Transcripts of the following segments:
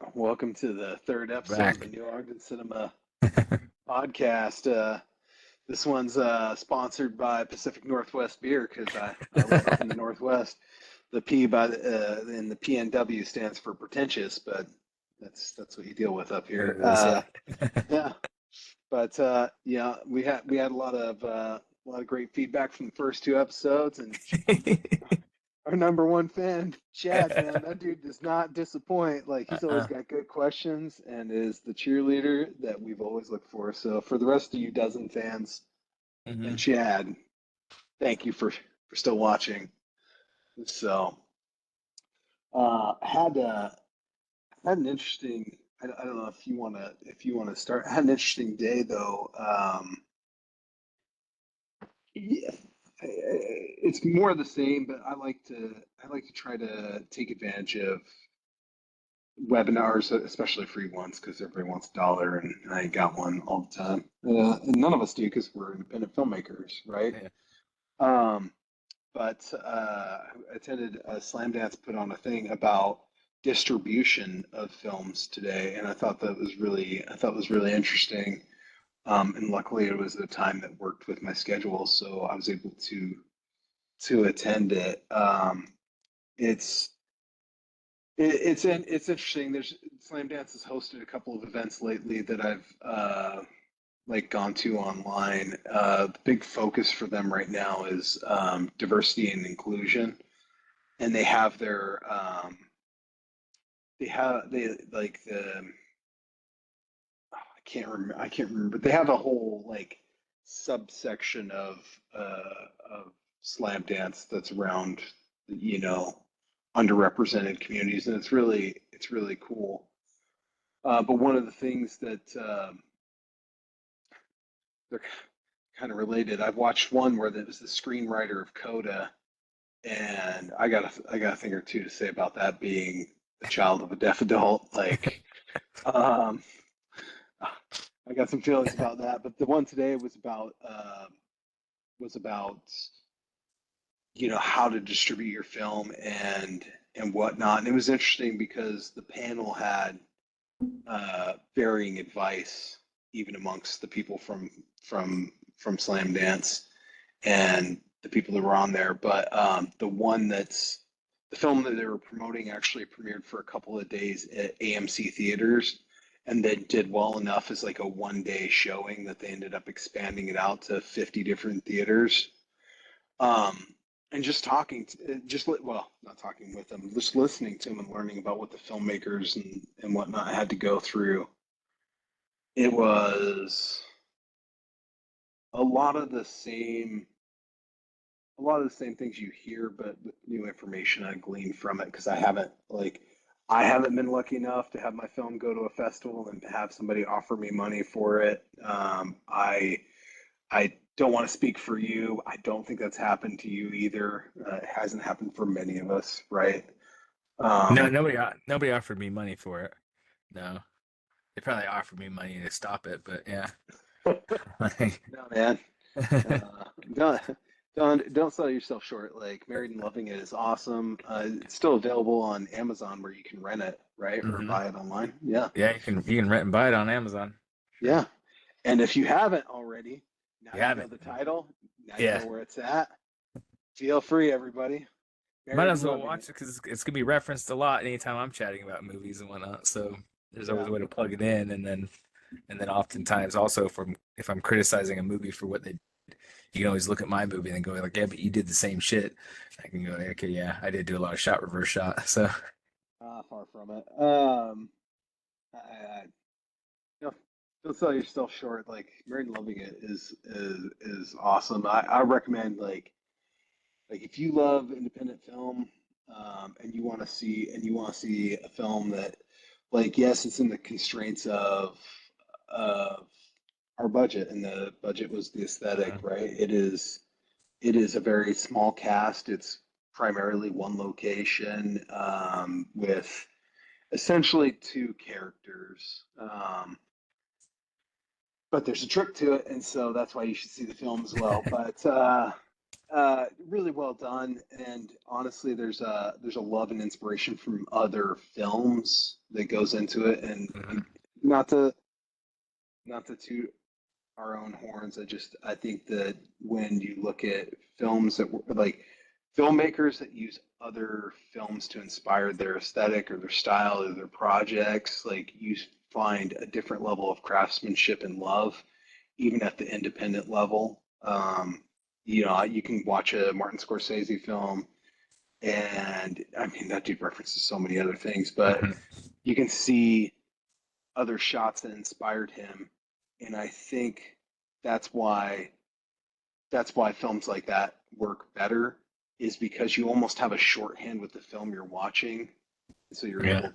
right, welcome to the third episode of the Back. New Ogden Cinema podcast. This one's sponsored by Pacific Northwest Beer because I live up in the Northwest. The P by in the PNW stands for pretentious, but that's what you deal with up It here. is, yeah. Yeah, but yeah, we had a lot of great feedback from the first two episodes, and our number one fan, Chad, man, that dude does not disappoint. Like he's always Uh-uh. got good questions and is the cheerleader that we've always looked for. So for the rest of you dozen fans and hmm Chad, thank you for still watching. So had an interesting. I don't know if you wanna start. I had an interesting day though. Yeah, it's more of the same, but I like to try to take advantage of webinars, especially free ones, because everybody wants a dollar, and I ain't got one all the time. And none of us do because we're independent filmmakers, right? Yeah. Um, but I attended a Slam Dance put on a thing about distribution of films today, and I thought it was really interesting. And luckily, it was a time that worked with my schedule, so I was able to attend it. It's it's interesting. There's Slam Dance has hosted a couple of events lately that I've like gone to online. The big focus for them right now is diversity and inclusion, and they like the I can't remember, but they have a whole like subsection of Slam Dance that's around you know underrepresented communities, and it's really cool. But one of the things that they're kind of related. I've watched one where there was the screenwriter of Coda, and I got a thing or two to say about that being the child of a deaf adult. Like, um, I got some feelings about that. But the one today was about how to distribute your film and whatnot. And it was interesting because the panel had varying advice even amongst the people from Slam Dance and the people that were on there. But the film that they were promoting actually premiered for a couple of days at AMC theaters and then did well enough as like a 1 day showing that they ended up expanding it out to 50 different theaters. Um, and just well, not talking with them, just listening to them and learning about what the filmmakers and whatnot had to go through. It was a lot of the same a lot of the same things you hear, but with new information I gleaned from it because I haven't been lucky enough to have my film go to a festival and have somebody offer me money for it. I don't want to speak for you. I don't think that's happened to you either. It hasn't happened for many of us, right? No, Um, nobody offered me money for it. No. They probably offered me money to stop it, but yeah. Like, no, man. Uh, don't don't sell yourself short. Like Married and Loving It is awesome. It's still available on Amazon where you can rent it, right, or hmm buy it online. Yeah, Yeah, you can rent and buy it on Amazon. Sure. yeah. And if you haven't already, now You you have know it. the title. Now you Yeah. know where it's at. Feel free, everybody. Might Married as and well Loving watch It. it because it's gonna be referenced a lot anytime I'm chatting about movies and whatnot. So there's always Yeah, a way to plug it in, and then oftentimes also from if I'm criticizing a movie for what they, you can always look at my movie and go like, yeah, but you did the same shit. I can go, okay, yeah, I did do a lot of shot reverse shot. So far from it. I no, don't sell yourself short. Like Married and Loving It is awesome. I recommend like if you love independent film, and you want to see a film that like yes, it's in the constraints of our budget, and the budget was the aesthetic, Mhm. right? It is a very small cast. It's primarily one location with essentially two characters. But there's a trick to it, and so that's why you should see the film as well. But really well done, and honestly, there's a love and inspiration from other films that goes into it, and Mhm. not to not to toot our own horns. I think that when you look at films that were like filmmakers that use other films to inspire their aesthetic or their style or their projects, like you find a different level of craftsmanship and love, even at the independent level. You can watch a Martin Scorsese film, and I mean that dude references so many other things, but Mhm. you can see other shots that inspired him, and I think that's why films like that work better, is because you almost have a shorthand with the film you're watching, so Yeah.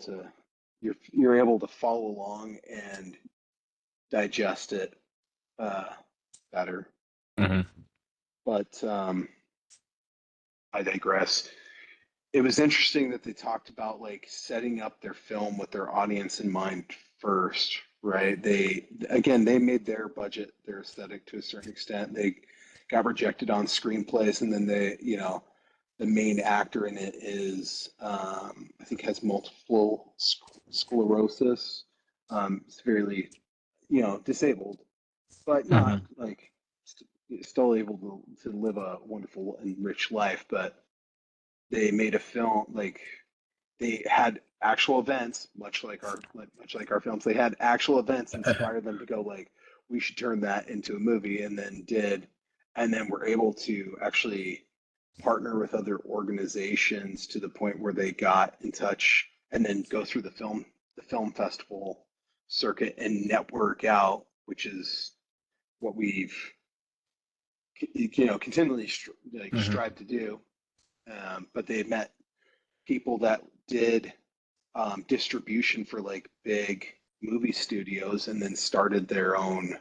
you're able to follow along and digest it uh, better. Mhm. But I digress. It was interesting that they talked about like setting up their film with their audience in mind first, right? They made their budget, their aesthetic to a certain extent. They got rejected on screenplays, and then the main actor in it is, I think, has multiple sclerosis, severely, disabled, but not Mhm. like still able to live a wonderful and rich life. But they made a film like they had actual events, much like our films. They had actual events inspire them to go like, we should turn that into a movie, and then were able to actually partner with other organizations to the point where they got in touch and then go through the film festival circuit and network out, which is what we've continually Mhm. strive to do. But they met people that did distribution for like big movie studios, and then started their own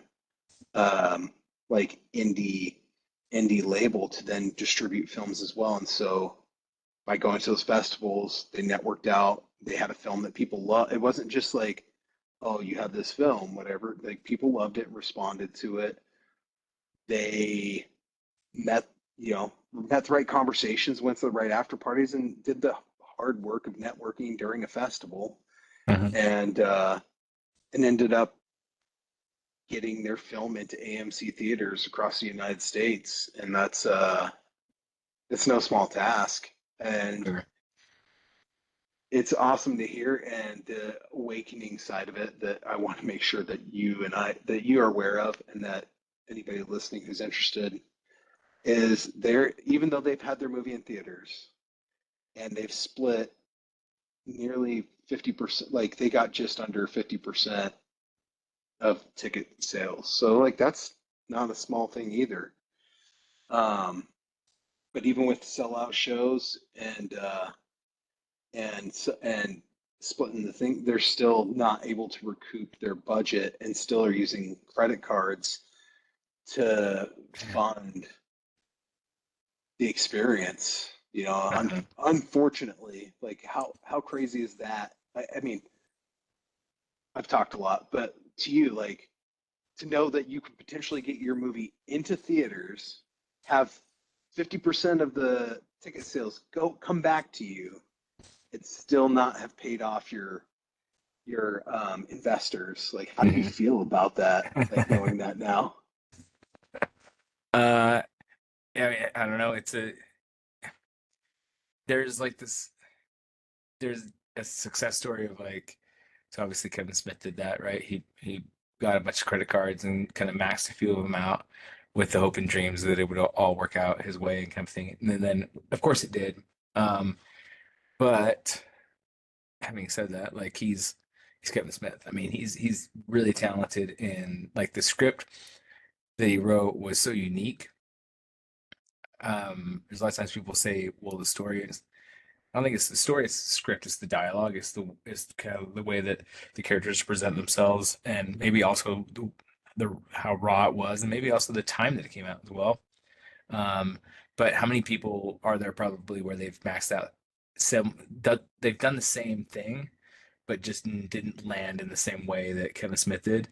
um, like indie label to then distribute films as well. And so by going to those festivals, they networked out. They had a film that people love. It wasn't just like, oh, you have this film, whatever. Like people loved it, responded to it. They met, met the right conversations, went to the right after parties, and did the hard work of networking during a festival, Mhm. and ended up getting their film into AMC theaters across the United States, and that's it's no small task, and Sure. it's awesome to hear. And the awakening side of it that I want to make sure that you are aware of, and that anybody listening who's interested, is there, even though they've had their movie in theaters and they've split nearly 50%, like they got just under 50% of ticket sales. So like that's not a small thing either. Um, but even with sellout shows and splitting the thing, they're still not able to recoup their budget, and still are using credit cards to fund the experience. Mhm. Unfortunately, like how crazy is that? I mean, I've talked a lot, but to you, like, to know that you could potentially get your movie into theaters, have 50% of the ticket sales come back to you, and still not have paid off your investors. Like, how do you Mhm. feel about that? Like knowing that now. uh, yeah, I mean, I don't know. There's like this, there's a success story of like, so obviously Kevin Smith did that, right? He got a bunch of credit cards and kind of maxed a few of them out with the hope and dreams that it would all work out his way and kind of thing. And then of course it did. Um, but having said that, like he's Kevin Smith. I mean, he's really talented, in like the script that he wrote was so unique. There's a lot of times people say, well, the story is, I don't think it's the story, it's the script, it's the dialogue, it's kind of the way that the characters present themselves, and maybe also the how raw it was, and maybe also the time that it came out as well. Um, but how many people are there probably where they've maxed out they've done the same thing, but just didn't land in the same way that Kevin Smith did.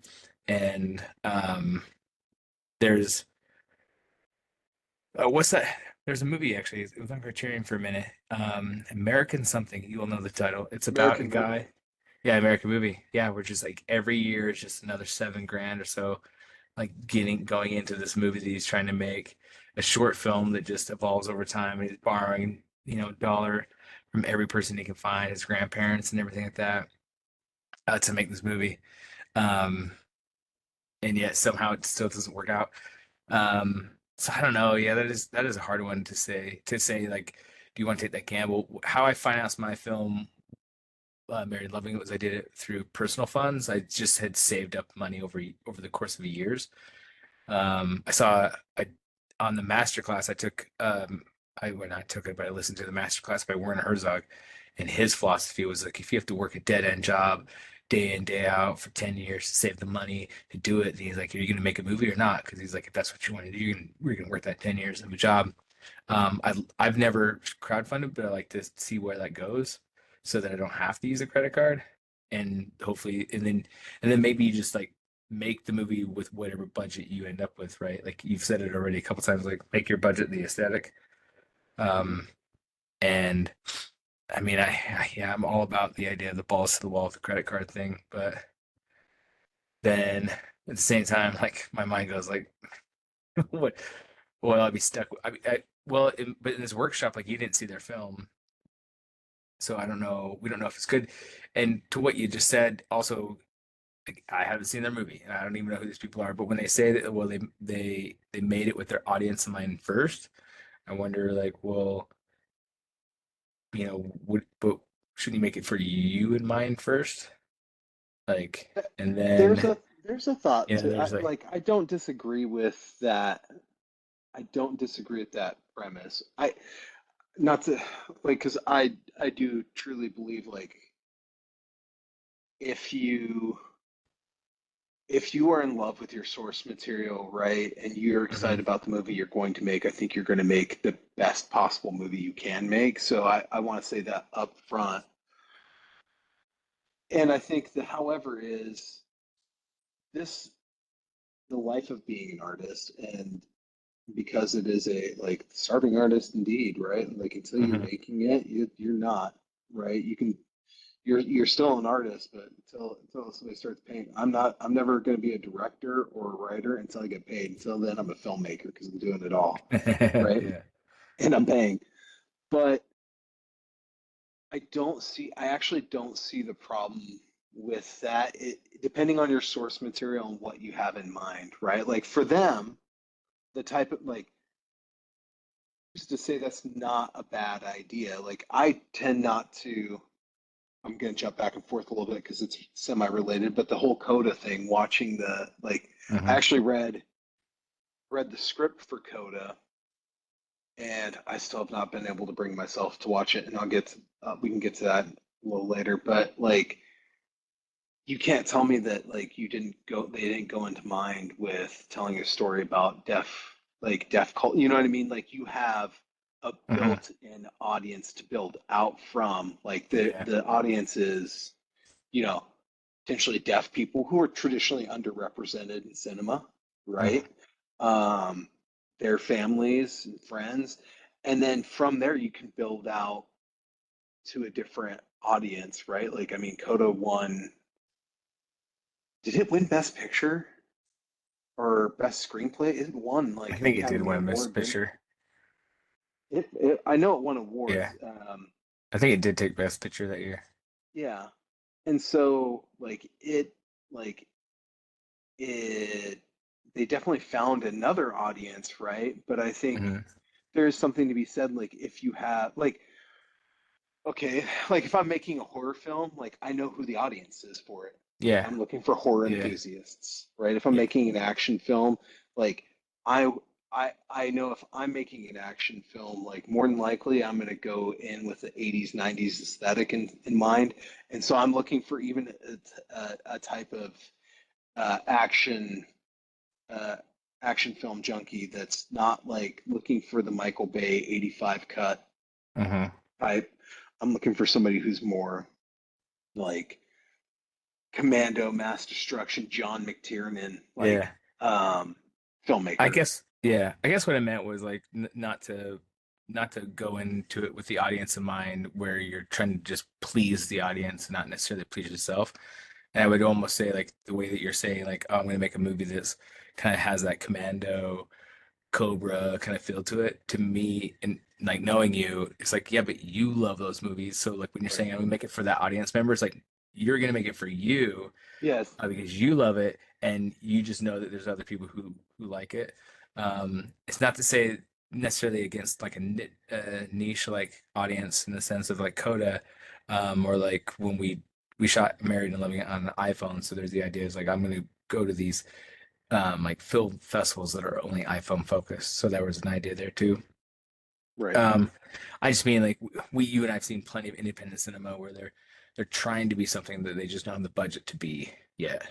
And there's what's that? There's a movie actually. It was on Criterion for a minute. American something. You will know the title. It's about a American Note. guy. Yeah, American movie. Yeah, we're just like every year it's just another 7 grand or so, like going into this movie that he's trying to make, a short film that just evolves over time. And he's borrowing, a dollar from every person he can find, his grandparents and everything like that, to make this movie. Um, and yet somehow it still doesn't work out. So I don't know. Yeah, that is a hard one to say like, do you want to take that gamble? How I financed my film, Married Loving It, was I did it through personal funds. I just had saved up money over the course of years. I saw on the master class I took. I when I took it, but I listened to the master class by Werner Herzog, and his philosophy was like, if you have to work a dead end job day in day out for 10 years to save the money to do it, and he's like, are you going to make a movie or not? Because he's like, if that's what you want to do, you're gonna work that 10 years of a job. I've never crowdfunded, but I like to see where that goes so that I don't have to use a credit card. And hopefully, and then maybe you just like make the movie with whatever budget you end up with, right? Like you've said it already a couple times, like make your budget the aesthetic. Mhm. Um, and I mean, yeah, I'm all about the idea of the balls to the wall with the credit card thing, but then at the same time, like my mind goes like, what? Well, I'll be stuck. Well, but in this workshop, like you didn't see their film, so I don't know. We don't know if it's good. And to what you just said, also, like, I haven't seen their movie, and I don't even know who these people are. But when they say that, well, they made it with their audience in mind first, I wonder, like, well, but shouldn't you make it for you in mind first? Like, and There's then, a thought to there's like, like I don't disagree with that. I don't disagree with that premise. I not to like because I do truly believe like if you if you are in love with your source material, right, and you're excited mhm, about the movie you're going to make, I think you're going to make the best possible movie you can make. So I want to say that up front. And I think the however is this the life of being an artist and because it is a like starving artist indeed, right? Like until you're mhm. making it, you're not, right? You can you're still an artist, but until somebody starts paying, I'm never going to be a director or a writer until I get paid. Until then, I'm a filmmaker because I'm doing it all, right? Yeah. And I'm paying. But I actually don't see the problem with that. Depending on your source material and what you have in mind, right? Like for them, the type of like to say that's not a bad idea. Like I tend not to. I'm going to jump back and forth a little bit because it's semi-related. But the whole Coda thing, watching the like, I Hmm. actually read the script for Coda, and I still have not been able to bring myself to watch it. And we can get to that a little later. But like, you can't tell me that like they didn't go into mind with telling a story about deaf cult. You know what I mean? Like you have a Hmm. built-in audience to build out from. Like Yeah. the audience is, you know, potentially deaf people who are traditionally underrepresented in cinema, Mhm. right? Um, their families and friends. And then from there you can build out to a different audience, right? Like I mean, Coda won did it win Best Picture or Best Screenplay? It won I like an think it did Academy win Best Award, didn't Picture. I know it won Yeah. awards. I think it did take Best Picture that year. Yeah, and so like it, they definitely found another audience, right? But I think Hmm. there's something to be said, like if you have like okay, like if I'm making a horror film, like I know who the audience is for it. Like Yeah. I'm looking for horror Yeah. enthusiasts, right? If I'm Yeah. making an action film, like I I know if I'm making an action film, like more than likely I'm gonna go in with the 80s, 90s aesthetic in mind. And so I'm looking for even a type of action uh, action film junkie that's not like looking for the Michael Bay 85 cut Hmm. type. I'm looking for somebody who's more like Commando, Mass Destruction, John McTiernan, like Yeah. um, I filmmaker. guess, yeah. I guess what I meant was like n not to. not to go into it with the audience in mind where you're trying to just please the audience and not necessarily please yourself. And I would almost say like the way that you're saying like, oh, I'm going to make a movie that's kind of has that Commando, Cobra kind of feel to it. To me, and like knowing you, it's like, yeah, but you love those movies. So like when you're saying Right. I'm gonna make it for that audience member, it's like you're gonna make it for you Yes. because you love it and you just know that there's other people who like it. It's not to say necessarily against like a niche like audience in the sense of like Coda, or like when we shot Married and Loving It on an iPhone. So there's the idea is like I'm going to go to these like film festivals that are only iPhone focused. So there was an idea there too. Right. Um, I just mean like you and I've seen plenty of independent cinema where they're trying to be something that they just don't have the budget to be yet,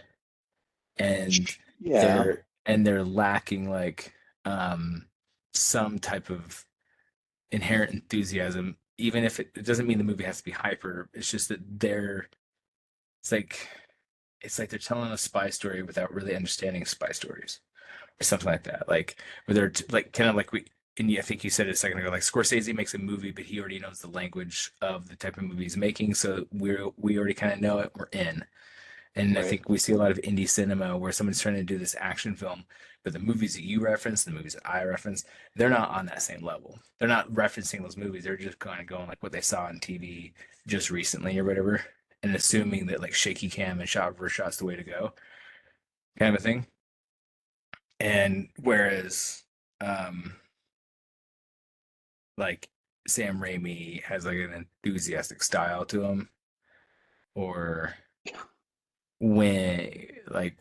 and Yeah. they're lacking like um some type of inherent enthusiasm. Even if it doesn't mean the movie has to be hyper, it's just that it's like it's like they're telling a spy story without really understanding spy stories or something like that. Like where they're like kind of like I think you said it a second ago, like Scorsese makes a movie, but he already knows the language of the type of movie he's making, so we already kind of know it. We're in. And I Right. think we see a lot of indie cinema where someone's trying to do this action film, but the movies that you reference, the movies that I reference, they're not on that same level. They're not referencing those movies. They're just kind of going like what they saw on TV just recently or whatever, and assuming that like shaky cam and shot reverse shot's the way to go, kind of a thing. And whereas, um, like Sam Raimi has like an enthusiastic style to him, or when like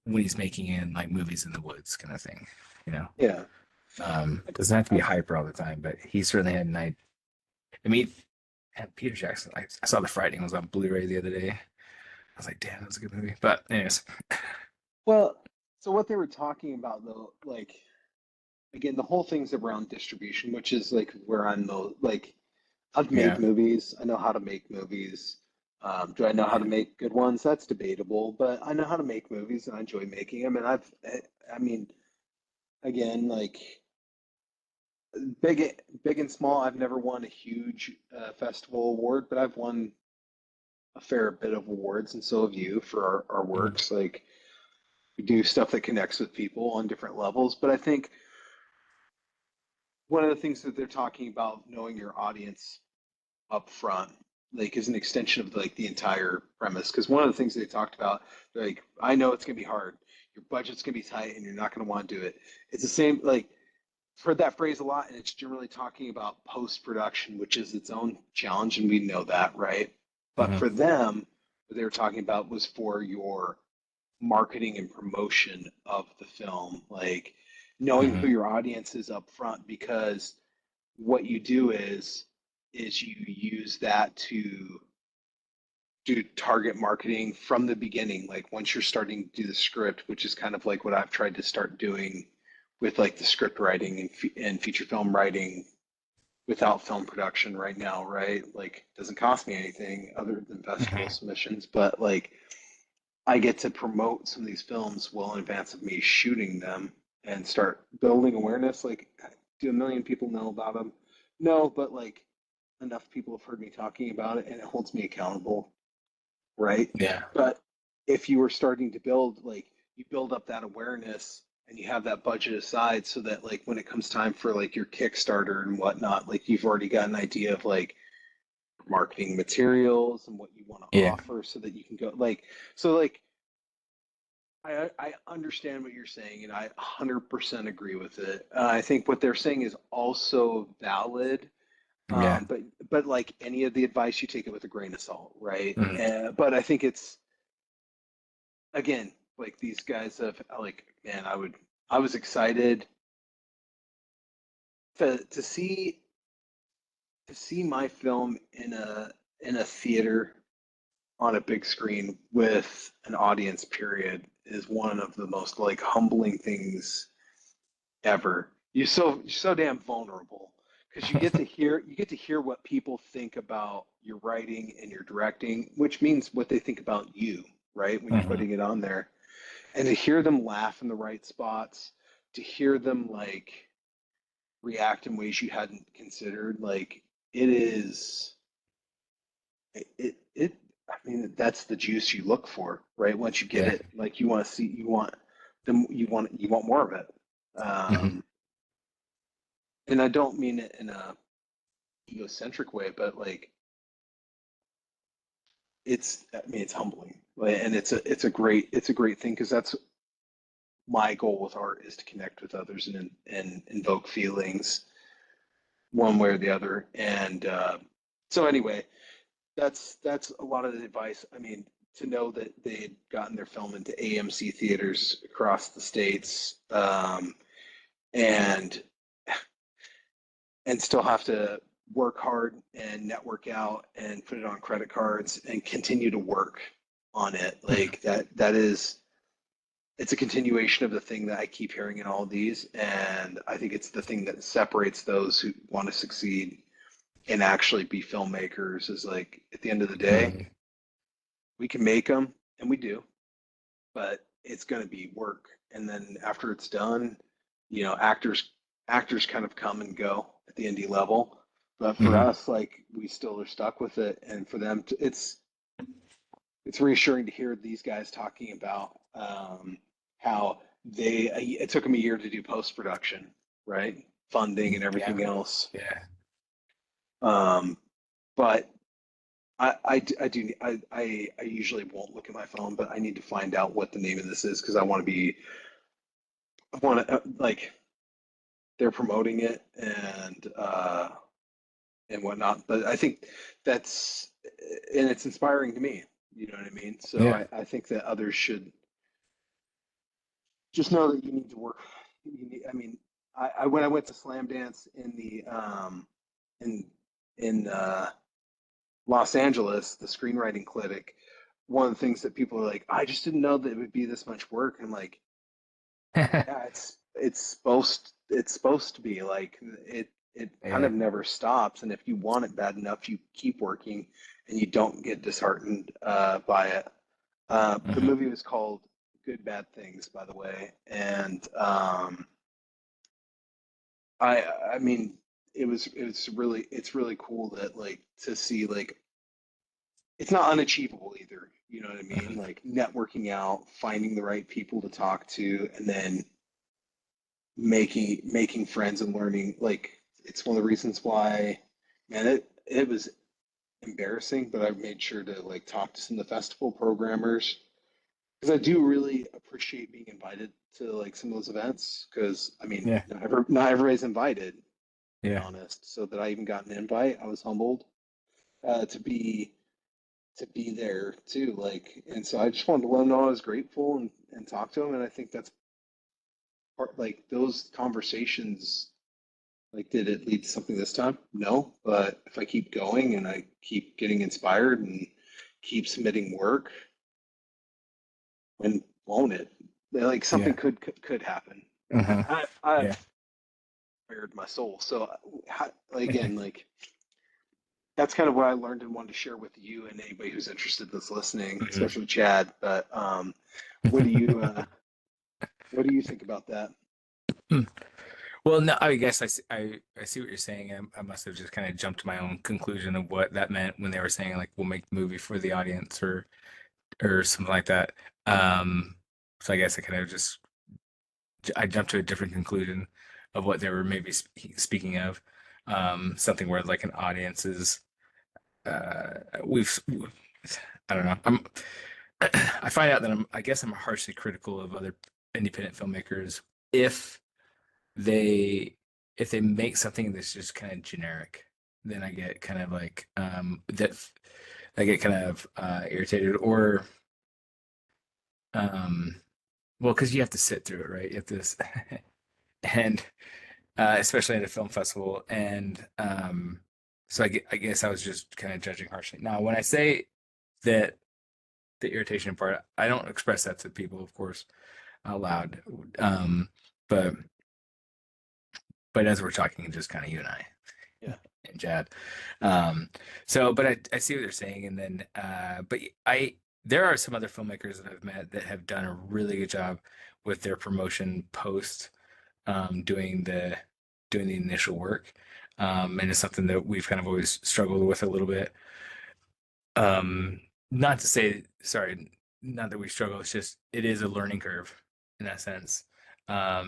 when he's making in like movies in the woods kind of thing, you know. Yeah. Doesn't have to be I, hyper all the time, but he certainly had night. I mean, and Peter Jackson. I saw The Frightened was on Blu-ray the other day. I was like, damn, that was a good movie. But anyways, well, so what they were talking about though, like again, the whole thing's around distribution, which is like where I'm the like I've made yeah, movies. I know how to make movies. Do I know how to yeah, make good ones? That's debatable, but I know how to make movies and I enjoy making them. And I mean, again, like big and small. I've never won a huge festival award, but I've won a fair bit of awards, and so have you for our mhm, works. Like we do stuff that connects with people on different levels. But I think one of the things that they're talking about, knowing your audience up front, like is an extension of like the entire premise. Because one of the things they talked about, like I know it's gonna be hard, your budget's gonna be tight, and you're not gonna want to do it. It's the same like I've heard that phrase a lot, and it's generally talking about post production, which is its own challenge, and we know that, right? But mhm, for them, what they were talking about was for your marketing and promotion of the film, like knowing who mhm, your audience is up front, because what you do is you use that to do target marketing from the beginning. Like once you're starting to do the script, which is kind of like what I've tried to start doing with like the script writing and feature film writing without film production right now, right? Like it doesn't cost me anything other than festival mhm. submissions, but like I get to promote some of these films well in advance of me shooting them and start building awareness. Like, do a million people know about them? No, but like enough people have heard me talking about it and it holds me accountable, right? Yeah, But if you were starting to build, like, you build up that awareness and you have that budget aside so that, like, when it comes time for like your Kickstarter and whatnot, like, you've already got an idea of like marketing materials and what you want to yeah, offer so that you can go, like, so, like, I understand what you're saying, and I 100% agree with it. I think what they're saying is also valid, yeah, but like any of the advice, you take it with a grain of salt, right? mhm, But I think it's again like these guys have like, man, I was excited to see my film in a theater on a big screen with an audience. Period is one of the most like humbling things ever. You're so damn vulnerable because you get to hear what people think about your writing and your directing, which means what they think about you, right? When you're mhm, putting it on there, and to hear them laugh in the right spots, to hear them like react in ways you hadn't considered. Like it is, it I mean, that's the juice you look for, right? Once you get Yeah. it, like you want to see, you want more of it. Hmm. And I don't mean it in a egocentric way, but like I mean, it's humbling, like, and it's a great thing because that's my goal with art is to connect with others and invoke feelings one way or the other. And so anyway, that's a lot of the advice. I mean, to know that they had gotten their film into AMC theaters across the states, and still have to work hard and network out and put it on credit cards and continue to work on it. Hmm. Like that is it's a continuation of the thing that I keep hearing in all these, and I think it's the thing that separates those who want to succeed and actually be filmmakers. Is like at the end of the day, Hmm. we can make them, and we do, but it's going to be work. And then after it's done, actors kind of come and go at the indie level. But for Hmm. us, like we still are stuck with it, and for them, it's reassuring to hear these guys talking about how it took them a year to do post production, right? Funding and Yeah. everything else. Yeah. Um, but I usually won't look at my phone, but I need to find out what the name of this is because I want to like they're promoting it and whatnot. But I think that's and it's inspiring to me. You know what I mean? So Yeah. I think that others should just know that you need to work. I mean, I when I went to Slam Dance in in Los Angeles, the screenwriting clinic, one of the things that people are like, I just didn't know that it would be this much work. I'm like, yeah, it's supposed to be like it kind Yeah. of never stops. And if you want it bad enough, you keep working and you don't get disheartened by it. The Hmm. movie was called Good Bad Things, by the way, and I mean it's really cool that like to see like it's not unachievable either. You know what I mean? Hmm. Like networking out, finding the right people to talk to, and then making friends and learning. Like it's one of the reasons why, man, it was embarrassing, but I made sure to like talk to some of the festival programmers because I do really appreciate being invited to like some of those events. Because I mean, Yeah. not everybody's invited, to be Yeah. honest. So that I even got an invite, I was humbled uh, to be to be there too. Like, and so I just wanted to let them know I was grateful and talk to them. And I think that's part like those conversations. Like, did it lead to something this time? No, but if I keep going and I keep getting inspired and keep submitting work, when won't it? Like something Yeah. could happen. And Hmm. I've Yeah. fired my soul. So again, like that's kind of what I learned and wanted to share with you and anybody who's interested that's listening, especially Chad. But what do you uh, what do you think about that? Hmm. Well, no, I guess I see what you're saying. I must have just kind of jumped to my own conclusion of what that meant when they were saying like we'll make the movie for the audience or something like that. So I guess I kind of just I jumped to a different conclusion of what they were maybe speaking of. Something where like an audience is we've I don't know. I find out that I guess I'm harshly critical of other independent filmmakers if they if they make something that's just kind of generic, then I get kind of like that I get kind of irritated or um well because you have to sit through it, right? You have to and especially at a film festival and so I guess I was just kind of judging harshly. Now, when I say that the irritation part, I don't express that to people, of course, out loud. Um, but as we're talking, just kind of you and I Yeah. and Jad. Um, so, but I see what they're saying, and then, but there are some other filmmakers that I've met that have done a really good job with their promotion post, doing doing the initial work. And it's something that we've kind of always struggled with a little bit. Not to say, sorry, not that we struggle, it's just it is a learning curve in that sense.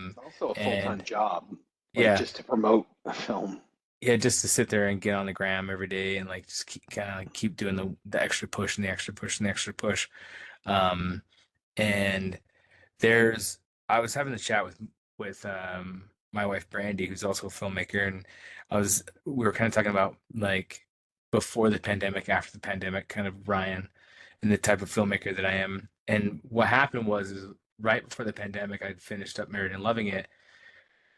It's also a full-time And job, like yeah, just to promote a film. yeah, just to sit there and get on the gram every day and like just keep kind of like keep doing the extra push and the extra push and the extra push. Um, and there's I was having a chat with my wife Brandy, who's also a filmmaker, and we were kind of talking about like before the pandemic, after the pandemic, kind of Ryan and the type of filmmaker that I am. And what happened was is right before the pandemic, I'd finished up Married and Loving It,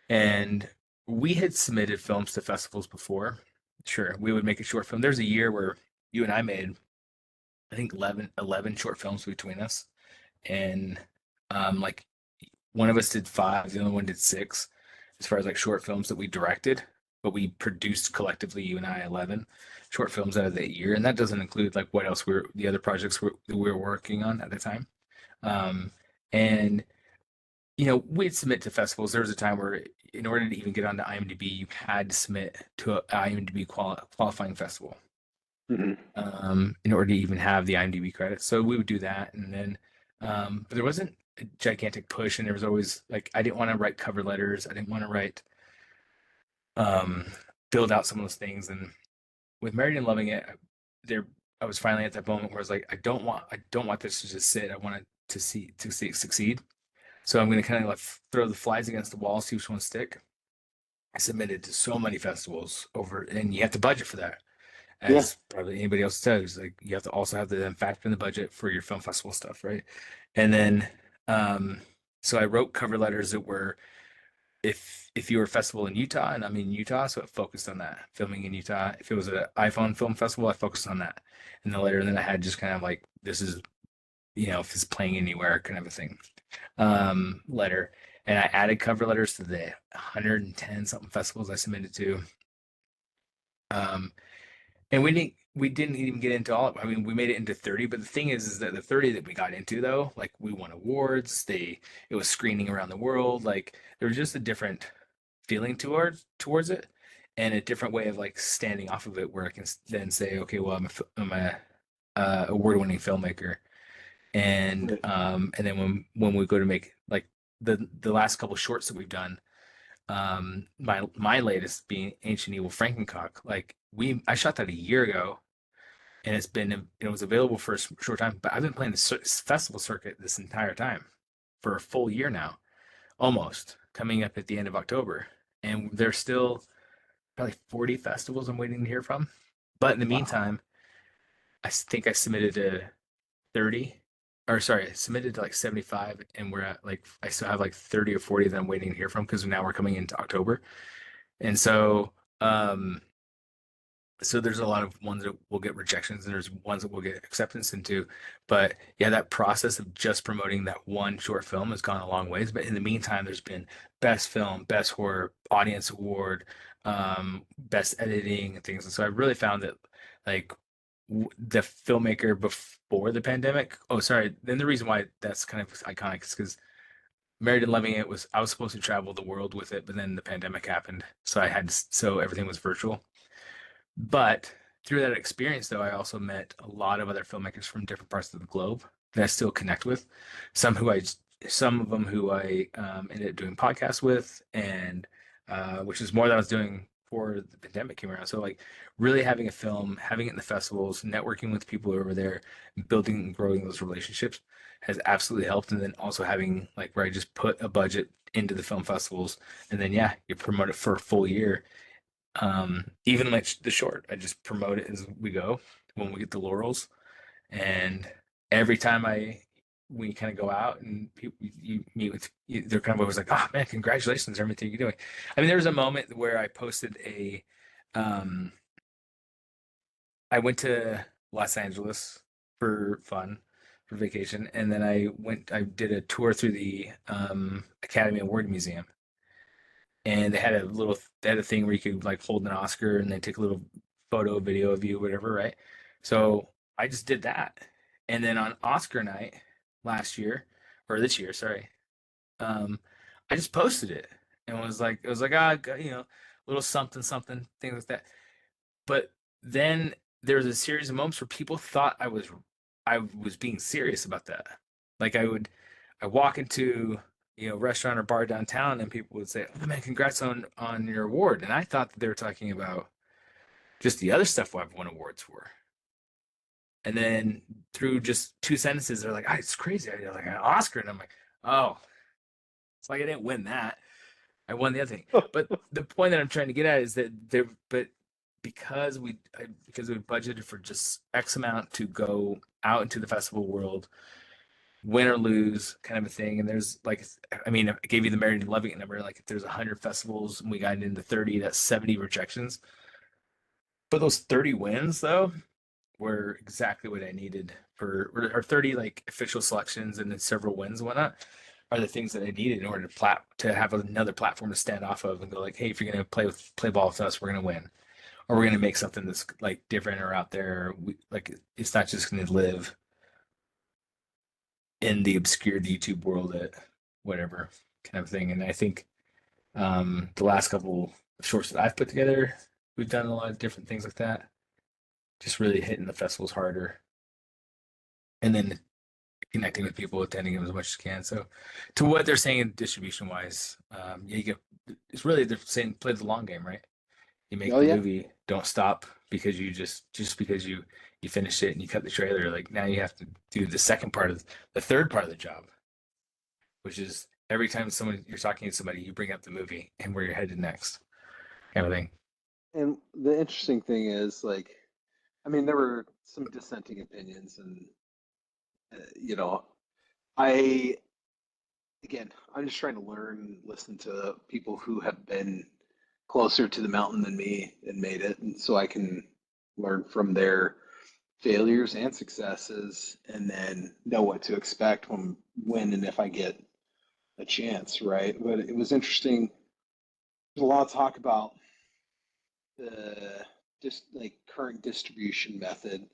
and we had submitted films to festivals before. Sure, we would make a short film. There's a year where you and I made, I think, 11 short films between us. And like one of us did five, the other one did six, as far as like short films that we directed, but we produced collectively, you and I, 11 short films out of that year. And that doesn't include like what else the other projects that we were working on at the time. Um, and we'd submit to festivals. There was a time where, in order to even get onto IMDb, you had to submit to a IMDb qualifying festival Hmm. in order to even have the IMDb credits. So we would do that, and then, but there wasn't a gigantic push, and there was always like I didn't want to write cover letters. I didn't want to write, um, build out some of those things. And with Married and Loving It, there I was finally at that moment where I was like, I don't want this to just sit. I want it to see it succeed. So I'm going to kind of like throw the flies against the wall, see which ones stick. I submitted to so many festivals over, and you have to budget for that, Yeah. as probably anybody else does. Like you have to also have to factor in the budget for your film festival stuff, right? And then, um, so I wrote cover letters that were if you were a festival in Utah, and I'm in Utah, so it focused on that filming in Utah. If it was an iPhone film festival, I focused on that in the letter. And then I had just kind of like this is if it's playing anywhere kind of a thing letter. And I added cover letters to the 110 something festivals I submitted to. Um, and we didn't even get into all of it. I mean, we made it into 30, but the thing is that the 30 that we got into though, like we won awards, it was screening around the world. Like there was just a different feeling towards it and a different way of like standing off of it where I can then say, okay, well, I'm a award-winning filmmaker. Right. And then when we go to make like the last couple shorts that we've done, my latest being Ancient Evil Frankencock, like I shot that a year ago, and it was available for a short time, but I've been playing the festival circuit this entire time for a full year now, almost coming up at the end of October, and there's still probably 40 festivals I'm waiting to hear from. But in the Wow. meantime, I think I submitted to 30, or sorry, I submitted to like 75, and we're at like I still have like 30 or 40 that I'm waiting to hear from because now we're coming into October. And um, so there's a lot of ones that will get rejections and there's ones that will get acceptance into. But yeah, that process of just promoting that one short film has gone a long ways. But in the meantime, there's been best film, best horror, audience award, best editing and things. And so I really found that like the filmmaker before the pandemic. Oh, sorry. Then the reason why that's kind of iconic is because Married and Loving It I was supposed to travel the world with it, but then the pandemic happened. So everything was virtual. But through that experience, though, I also met a lot of other filmmakers from different parts of the globe that I still connect with. Some who I, some of them who I ended up doing podcasts with, and which is more than I was doing before the pandemic came around. So like really having a film, having it in the festivals, networking with people over there, building and growing those relationships has absolutely helped. And then also having like where I just put a budget into the film festivals, and then yeah, you promote it for a full year, even like the short, I just promote it as we go when we get the laurels. And every time we kind of go out and people you meet with, they're kind of always like, "Oh man, congratulations on everything you're doing." I mean, there was a moment where I posted um, I went to Los Angeles for fun, for vacation, and then I did a tour through the Academy Award Museum, and they had a thing where you could like hold an Oscar and then take a little photo, video of you, whatever, right? So I just did that, and then on Oscar night last year or this year, sorry, um, I just posted it, and it was like ah, little something something things like that. But then there was a series of moments where people thought I was being serious about that. Like I walk into restaurant or bar downtown and people would say, "Oh man, congrats on your award," and I thought that they were talking about just the other stuff I've won awards for. And then through just two sentences, they're like, "Ah, it's crazy. I got like an Oscar," and I'm like, "Oh, it's like I didn't win that. I won the other thing." But the point that I'm trying to get at is that but because we budgeted for just X amount to go out into the festival world, win or lose, kind of a thing. And there's like, I mean, I gave you the Married and Loving It number. Like, if there's 100 festivals and we got into 30, that's 70 rejections. But those 30 wins, though, were exactly what I needed or 30 like official selections and then several wins and whatnot are the things that I needed in order to have another platform to stand off of and go like, hey, if you're gonna play ball with us, we're gonna win, or we're gonna make something that's like different or out there. Like it's not just gonna live in the obscure YouTube world at whatever kind of thing. And I think the last couple of shorts that I've put together, we've done a lot of different things like that. Just really hitting the festivals harder, and then connecting with people, attending them as much as you can. So, to what they're saying distribution wise, yeah, it's really they're saying play the long game, right? You make Oh the yeah. movie, don't stop because just because you finish it and you cut the trailer. Like now you have to do the third part of the job, which is every time someone you're talking to somebody, you bring up the movie and where you're headed next, kind of thing. And the interesting thing is, like, I mean, there were some dissenting opinions, and you know, I again, I'm just trying to learn and listen to people who have been closer to the mountain than me and made it, and so I can learn from their failures and successes, and then know what to expect when and if I get a chance, right? But it was interesting. There's a lot of talk about the just like current distribution method,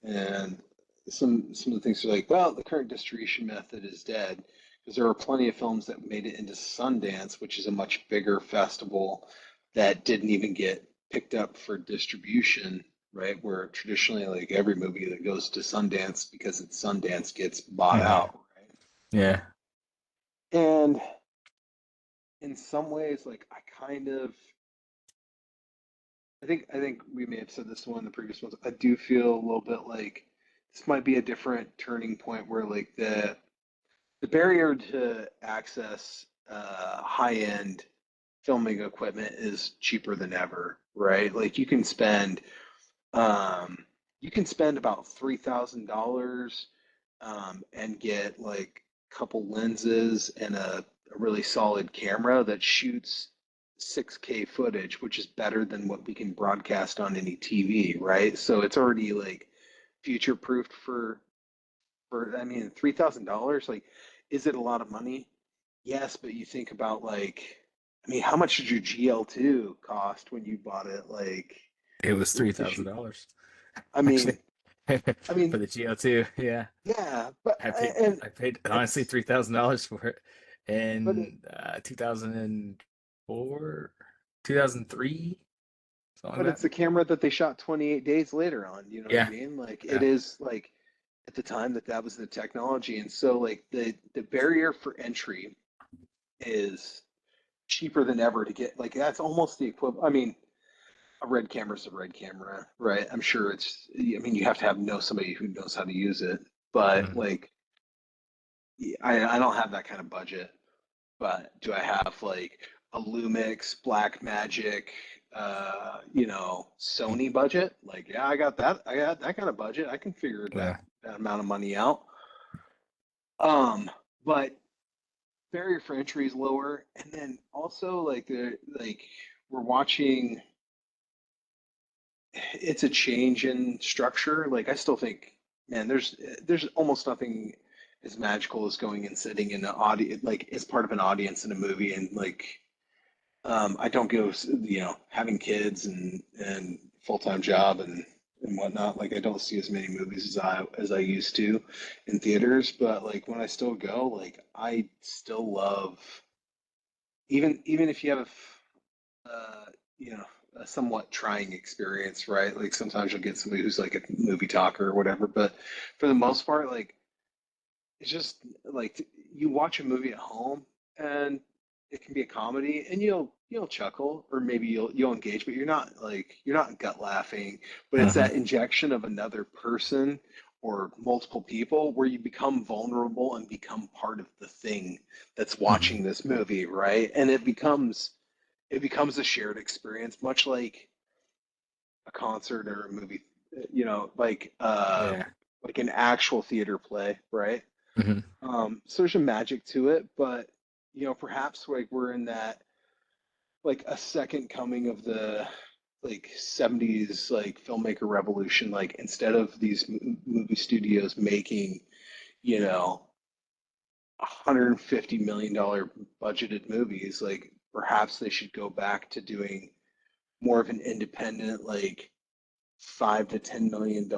and some of the things are like, well, the current distribution method is dead because there are plenty of films that made it into Sundance, which is a much bigger festival that didn't even get picked up for distribution, right? Where traditionally, like every movie that goes to Sundance because it's Sundance gets bought Hmm. out, right? Yeah, And in some ways, like I kind of I think we may have said this one in the previous ones. I do feel a little bit like this might be a different turning point where like the barrier to access high end filming equipment is cheaper than ever, right? Like um, you can spend about $3,000 and get like a couple lenses and a really solid camera that shoots 6K footage, which is better than what we can broadcast on any TV, right? So it's already like future proofed for I mean $3,000, like is it a lot of money? Yes, but you think about like I mean, how much did your GL2 cost when you bought it? Like it was three if thousand you dollars I actually mean I for mean the GL2. Yeah. yeah, but I paid and I paid honestly it's $3,000 for it but it, in 2004, 2003, something but like it's that. a camera that they shot 28 days later on, you know what I Yeah, mean? Like it yeah, is like at the time that that was the technology, and so like the barrier for entry is cheaper than ever to get. Like that's almost the equivalent. I mean, a red camera is a red camera, right? I'm sure it's. I mean, you have to have know somebody who knows how to use it, but mm, like I don't have that kind of budget. But do I have like a Lumix, Blackmagic, Sony budget? Like, yeah, I got that. I got that kind of budget. I can figure yeah. that amount of money out. Um, but barrier for entry is lower, and then also like we're watching. It's a change in structure. Like, I still think, man, there's almost nothing as magical as going and sitting in an audience, like as part of an audience in a movie, and like I don't go, having kids and full time job and whatnot. Like I don't see as many movies as I used to in theaters. But like when I still go, like I still love even if you have uh, you know, a somewhat trying experience, right? Like sometimes you'll get somebody who's like a movie talker or whatever, but for the most part, like it's just like you watch a movie at home and it can be a comedy and you'll chuckle or maybe you'll engage, but you're not gut laughing, but it's Hmm. that injection of another person or multiple people where you become vulnerable and become part of the thing that's Hmm. watching this movie, right? And it becomes a shared experience, much like a concert or a movie, you know, Yeah. like an actual theater play, right? Hmm. So there's a magic to it, but you know, perhaps like we're in that like a second coming of the like 70s like filmmaker revolution. Like instead of these movie studios making, you know, $150 million budgeted movies, like perhaps they should go back to doing more of an independent, like $5 to $10 million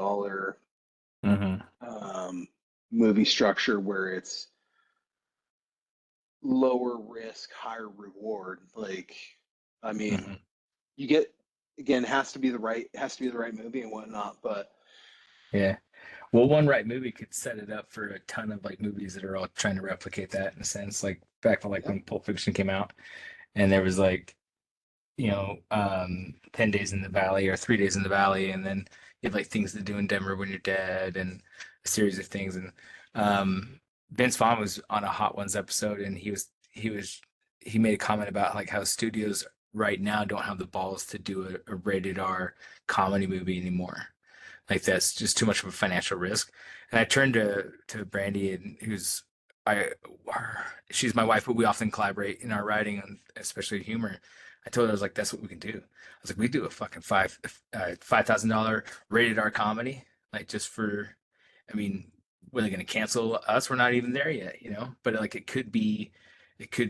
Hmm. um, movie structure where it's lower risk, higher reward. Like, I mean, Hmm. you get again has to be the right movie and whatnot. But Yeah. Well, one right movie could set it up for a ton of like movies that are all trying to replicate that in a sense. Like back to like yeah, when Pulp Fiction came out, and there was like 10 Days in the Valley or 3 Days in the Valley, and then you have like Things to Do in Denver When You're Dead, and a series of things. And Vince Vaughn was on a Hot Ones episode, and he made a comment about like how studios right now don't have the balls to do a rated R comedy movie anymore. Like that's just too much of a financial risk. And I turned to Brandy, and who's I, she's my wife, but we often collaborate in our writing, and especially humor. I told her I was like, "That's what we can do." I was like, "We do a fucking $5,000 rated R comedy, like just for, I mean, were they going to cancel us? We're not even there yet, you know. But like, it could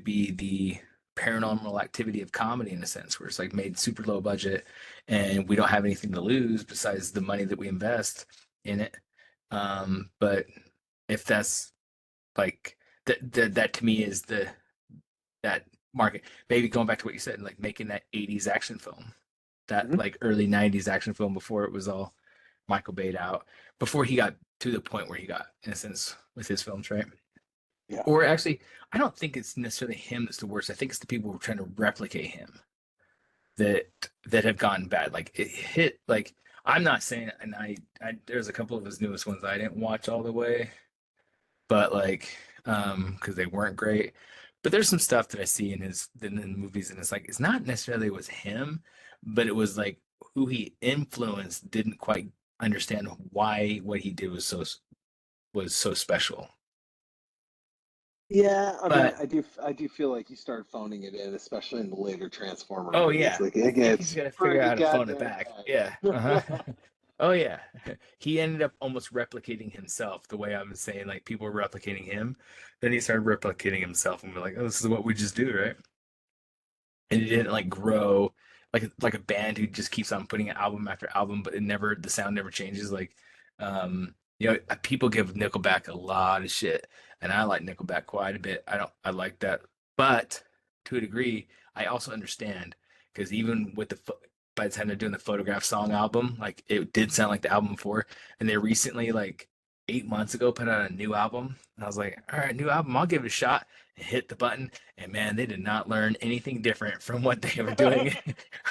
be the paranormal activity of comedy in a sense, where it's like made super low budget and we don't have anything to lose besides the money that we invest in it. But if that's like that to me is the that market. Maybe going back to what you said, like making that 80s action film, that mhm, like early 90s action film before it was all Michael Bay'd out, before he got to the point where he got, in a sense, with his films, right? yeah, Or actually, I don't think it's necessarily him that's the worst. I think it's the people who are trying to replicate him that have gotten bad. Like it hit like I'm not saying, and I there's a couple of his newest ones I didn't watch all the way, but like because they weren't great. But there's some stuff that I see in the movies, and it's like it's not necessarily it was him, but it was like who he influenced didn't quite understand why what he did was so special. yeah. I mean, But I do feel like he started phoning it in, especially in the later Transformer oh movies. yeah, Like I it think he's gets got to figure out pretty how to phone it goddamn back. Yeah. Uh-huh. Oh yeah. He ended up almost replicating himself the way I was saying like people were replicating him. Then he started replicating himself and we're like, oh, this is what we just do, right? And it didn't like grow like a band who just keeps on putting album after album, but it never the sound never changes. Like people give Nickelback a lot of shit, and I like Nickelback quite a bit. I like that, but to a degree, I also understand because even with by the time they're doing the Photograph song album, like it did sound like the album before, and they recently like 8 months ago put out a new album. And I was like, all right, new album, I'll give it a shot. And hit the button, and man, they did not learn anything different from what they were doing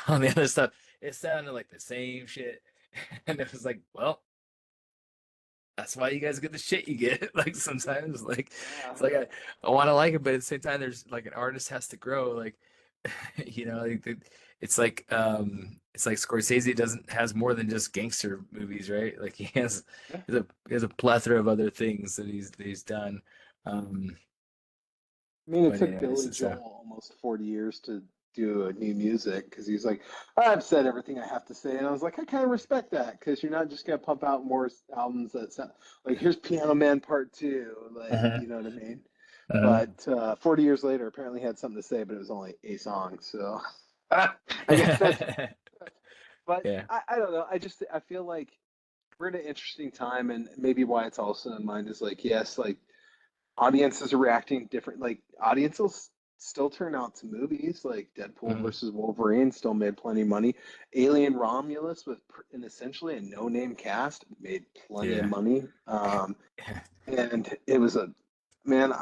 on the other stuff. It sounded like the same shit. And it was like, well, that's why you guys get the shit you get. Like sometimes, like Yeah. it's like I want to like it, but at the same time, there's like an artist has to grow. Like it's like Scorsese doesn't has more than just gangster movies, right? Like Yeah. he has a plethora of other things that he's done. Um, I mean, it but took anyways, Billy it's Joel almost 40 years to do a new music because he's like, I've said everything I have to say. And I was like, I kind of respect that because you're not just going to pump out more albums that sound like here's Piano Man Part Two. Like, uh-huh, you know what I mean? uh-huh. But 40 years later, apparently he had something to say, but it was only a song. So I guess that's, but Yeah. I don't know. I feel like we're in an interesting time. And maybe why it's also in mind is like, yes, like, audiences are reacting different. Like audiences still turn out to movies like Deadpool Mhm. versus Wolverine still made plenty of money. Alien Romulus with an essentially a no-name cast made plenty of Yeah. money. And it was a man.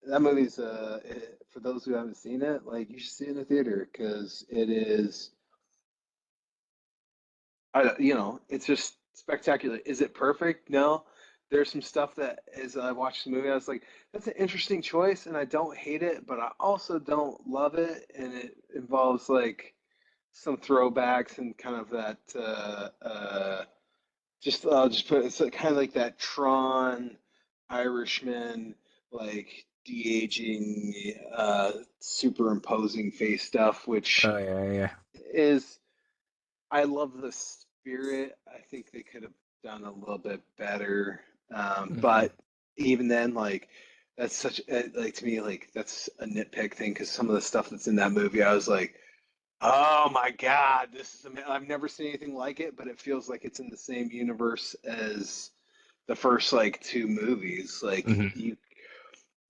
That movie's for those who haven't seen it, like you should see it in the theater because it is. It's just spectacular. Is it perfect? No. There's some stuff that as I watched the movie, I was like, that's an interesting choice, and I don't hate it, but I also don't love it, and it involves like some throwbacks and kind of that just I'll just put it's kind of like that Tron Irishman like de-aging superimposing face stuff, which Oh yeah, yeah. is I love the spirit. I think they could have done a little bit better. Hmm. But even then, like that's such like to me like that's a nitpick thing because some of the stuff that's in that movie, I was like, oh my God, this is I've never seen anything like it, but it feels like it's in the same universe as the first like two movies. Like Hmm.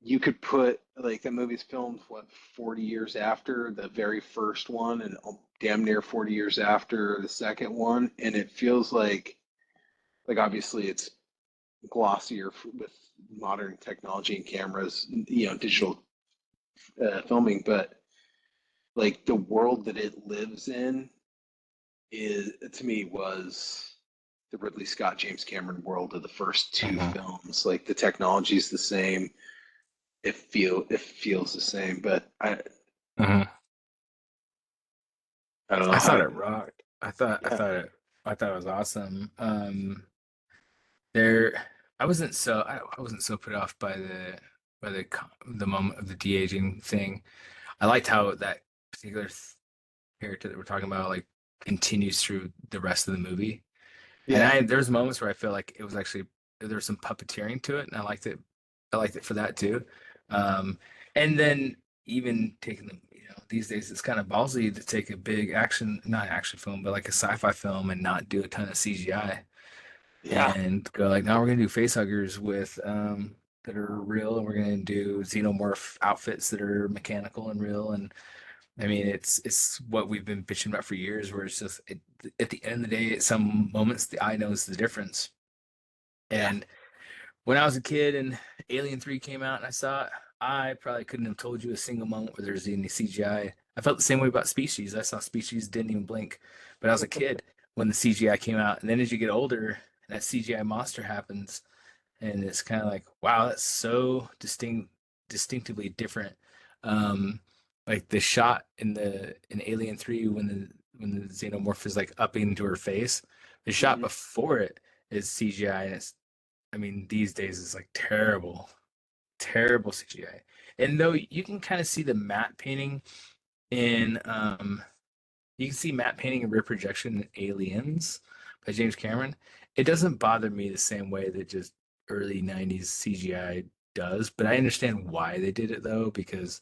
you could put like that movie's filmed what 40 years after the very first one and damn near 40 years after the second one and it feels like obviously it's glossier with modern technology and cameras, digital filming, but like the world that it lives in is to me was the Ridley Scott James Cameron world of the first two Hmm. films. Like the technology is the same, it feels the same, but Hmm. I don't know I how thought to. it rocked. Yeah, I thought it was awesome. I wasn't so put off by the moment of the de-aging thing. I liked how that particular character that we're talking about like continues through the rest of the movie. And yeah, there's moments where I feel like it was actually there was some puppeteering to it, and I liked it. I liked it for that too. Um, and then even taking the these days it's kind of ballsy to take a big action, not action film, but like a sci-fi film and not do a ton of CGI yeah, and go like, now we're gonna do facehuggers with that are real, and we're gonna do xenomorph outfits that are mechanical and real. And I mean, it's what we've been bitching about for years, where it's just at the end of the day, at some moments, the eye knows the difference. yeah. And when I was a kid and Alien 3 came out and I saw it, I probably couldn't have told you a single moment where there's any CGI. I felt the same way about Species. I saw Species, didn't even blink, but I was a kid when the CGI came out. And then as you get older, and that CGI monster happens, and it's kind of like, wow, that's so distinctively different. Um, like the shot in Alien 3 when the xenomorph is like up into her face, the shot Hmm. before it is CGI, and it's I mean these days it's like terrible, terrible CGI. And though you can kind of see the matte painting in you can see matte painting and rear projection in Aliens by James Cameron. It doesn't bother me the same way that just early 90s CGI does, but I understand why they did it though, because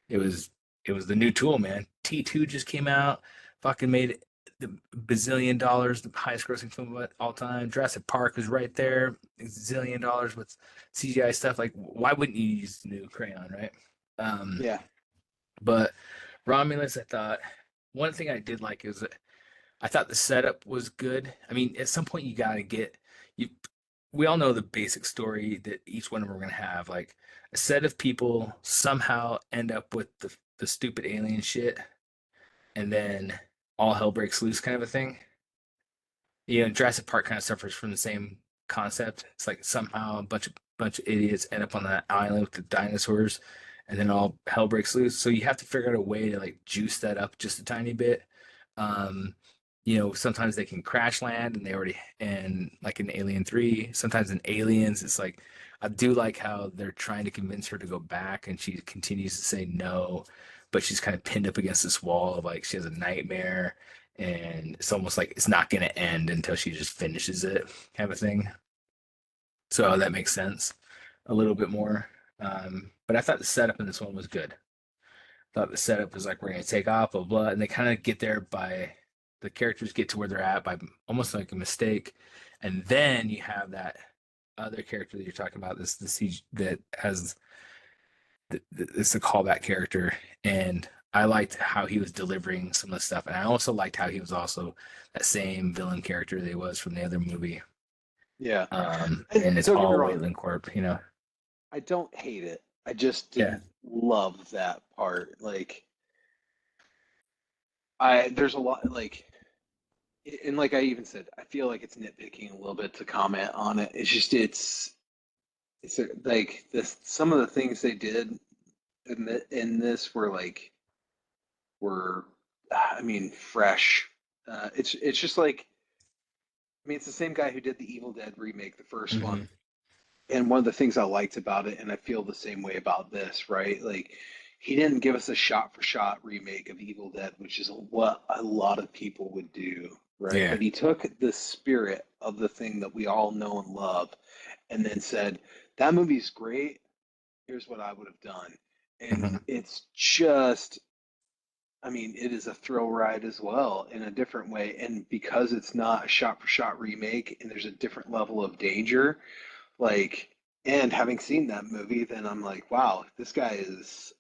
it was it was the new tool, man. T2 just came out, fucking made the bazillion dollars, the highest grossing film of all time. Jurassic Park was right there, zillion dollars with CGI stuff. Like, why wouldn't you use the new crayon, right? Um, Yeah. but Romulus, I thought one thing I did like is I thought the setup was good. I mean, at some point you gotta get you. We all know the basic story that each one of them are gonna have. Like a set of people somehow end up with the stupid alien shit, and then all hell breaks loose, kind of a thing. Jurassic Park kind of suffers from the same concept. It's like somehow a bunch of idiots end up on that island with the dinosaurs, and then all hell breaks loose. So you have to figure out a way to like juice that up just a tiny bit. Um, sometimes they can crash land, and they already and like in Alien 3, sometimes in Aliens, it's like I do like how they're trying to convince her to go back, and she continues to say no, but she's kind of pinned up against this wall of like she has a nightmare and it's almost like it's not going to end until she just finishes it, kind of a thing. So that makes sense a little bit more. But I thought the setup in this one was good. I thought the setup was like we're going to take off, blah blah, and they kind of get there by the characters get to where they're at by almost like a mistake, and then you have that other character that you're talking about, this the CG that has it's a callback character, and I liked how he was delivering some of the stuff, and I also liked how he was also that same villain character that he was from the other movie. Yeah. And And it's don't get me all wrong, Wayland Corp, you know. I don't hate it. I just Yeah. didn't love that part. Like I there's a lot like and like I even said, I feel like it's nitpicking a little bit to comment on it. It's just like this some of the things they did in this were like were I mean fresh. It's just like I mean it's the same guy who did the Evil Dead remake, the first Hmm. one. And one of the things I liked about it, and I feel the same way about this, right? Like he didn't give us a shot for shot remake of Evil Dead, which is what a lot of people would do, right? Yeah. But he took the spirit of the thing that we all know and love and then said, that movie's great. Here's what I would have done. And Hmm. it's just, I mean, it is a thrill ride as well in a different way. And because it's not a shot for shot remake and there's a different level of danger, like, and having seen that movie, then I'm like, wow, this guy is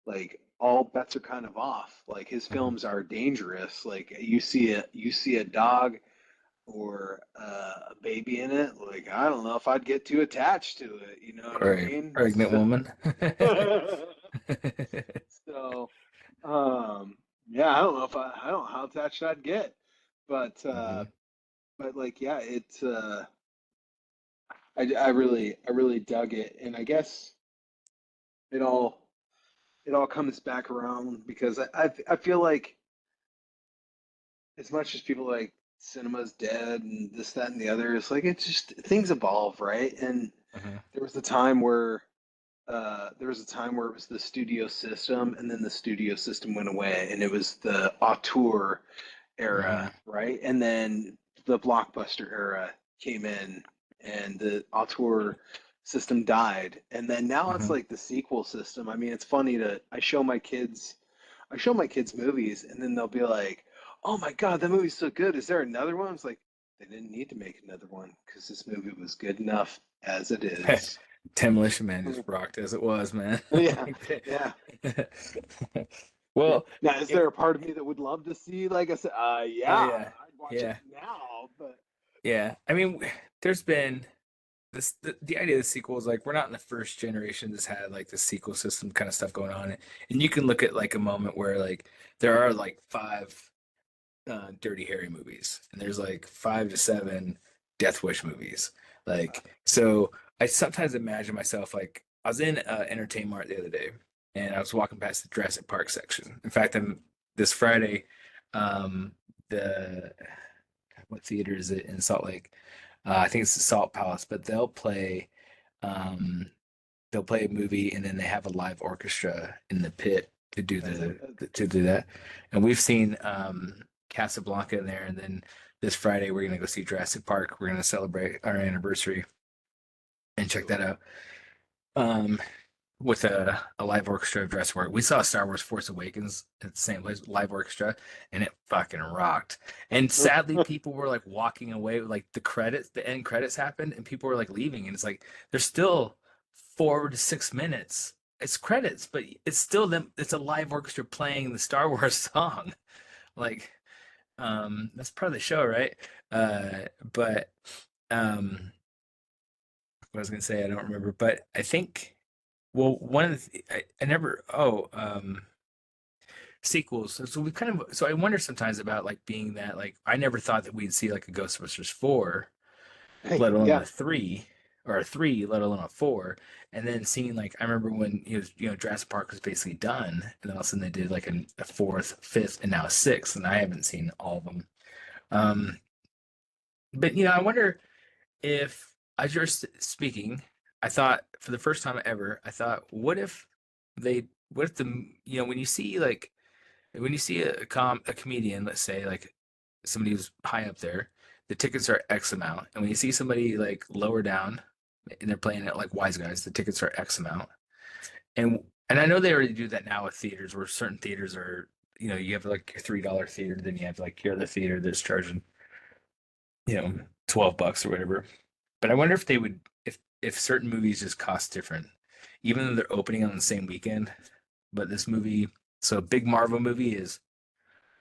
like all bets are kind of off. Like his Hmm. films are dangerous. Like you see a dog or a baby in it. Like I don't know if I'd get too attached to it. You know what I Or a mean? pregnant woman. So, yeah, I don't know if I don't know how attached I'd get, but Hmm. like yeah, it's I really dug it, and I guess it all it all comes back around because I feel like as much as people like cinema's dead and this that and the other, it's like it's just things evolve, right? And Hmm. there was a time where it was the studio system, and then the studio system went away, and it was the auteur era, Hmm. right? And then the blockbuster era came in, and the auteur system died. And then now it's Hmm. like the sequel system. I mean, it's funny to I show my kids movies, and then they'll be like, "Oh my God, that movie's so good! Is there another one?" It's like they didn't need to make another one because this movie was good enough as it is. Demolition Man just rocked as it was, man. Yeah, yeah. Yeah. Well, Now, is yeah, there a part of me that would love to see, like I said, oh yeah, yeah, I'd watch it yeah, now, but yeah. I mean, there's been the idea of the sequel is like we're not in the first generation that's had like the sequel system kind of stuff going on, and you can look at like a moment where like there are like five Dirty Harry movies, and there's like 5 to 7 Death Wish movies. Like, so I sometimes imagine myself like I was in Entertainment Mart the other day, and I was walking past the Jurassic Park section. In fact, I'm this Friday. Um, the what theater is it in Salt Lake? I think it's the Salt Palace, but um, they'll play a movie and then they have a live orchestra in the pit to do as a, to do that. And we've seen Casablanca in there, and then this Friday we're gonna go see Jurassic Park. We're gonna celebrate our anniversary and check that out. Um, with a live orchestra of Jurassic Park. We saw Star Wars Force Awakens at the same place, live orchestra, and it fucking rocked. And sadly, people were like walking away, like the end credits happened, and people were like leaving, and it's like there's still 4 to 6 minutes. It's credits, but it's still them. It's a live orchestra playing the Star Wars song. Like, that's part of the show, right? But what I was gonna say, I don't remember, but I think. Well, one of I never sequels. So we kind of so I wonder sometimes about like being that like I never thought that we'd see like a Ghostbusters 4, hey, let alone yeah, a 3 or a 3, let alone a 4. And then seeing like I remember when it was Jurassic Park was basically done, and then all of a sudden they did like a fourth, fifth, and now a sixth, and I haven't seen all of them. Um, but I wonder if as you're speaking, I thought for the first time ever, I thought, what if when you see like when you see a comedian, let's say like somebody who's high up there, the tickets are X amount, and when you see somebody like lower down and they're playing it like Wise Guys, the tickets are X amount, and I know they already do that now with theaters where certain theaters are, you have like your $3 theater, then you have like your other theater that's charging, 12 bucks or whatever. But I wonder if they would if certain movies just cost different. even though they're opening on the same weekend. But this movie, so a big Marvel movie is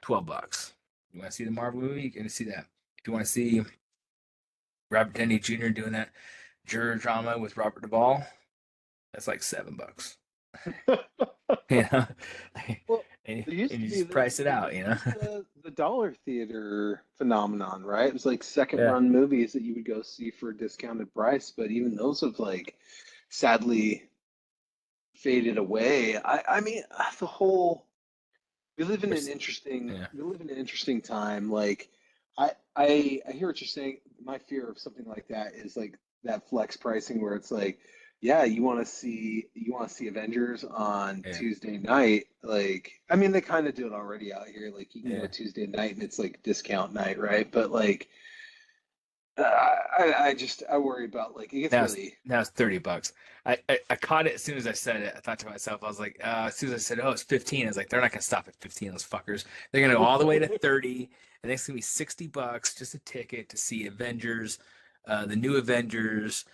$12. You want to see the Marvel movie? You can see that. If you want to see Robert Downey Jr. doing that juror drama with Robert Duvall, that's like $7. You know, Well, and there used to you be just price it there out. used You to know, be the dollar theater phenomenon, right? It was like second yeah. run movies that you would go see for a discounted price, but even those have like sadly faded away. I mean, the whole Yeah. we live in an interesting time. Like I hear what you're saying. My fear of something like that is like that flex pricing where it's like, yeah, you want to see Avengers on Yeah. Tuesday night. Like, I mean, they kind of do it already out here. Like, you can go Yeah. Tuesday night and it's like discount night, right? But like, I worry about like it gets really. Now it's $30. I caught it as soon as I said it. I thought to myself, I was like, as soon as I said, oh, it's 15, I was like, they're not gonna stop at 15, those fuckers. They're gonna go all the way to 30, and then it's gonna be $60 just a ticket to see Avengers, the new Avengers,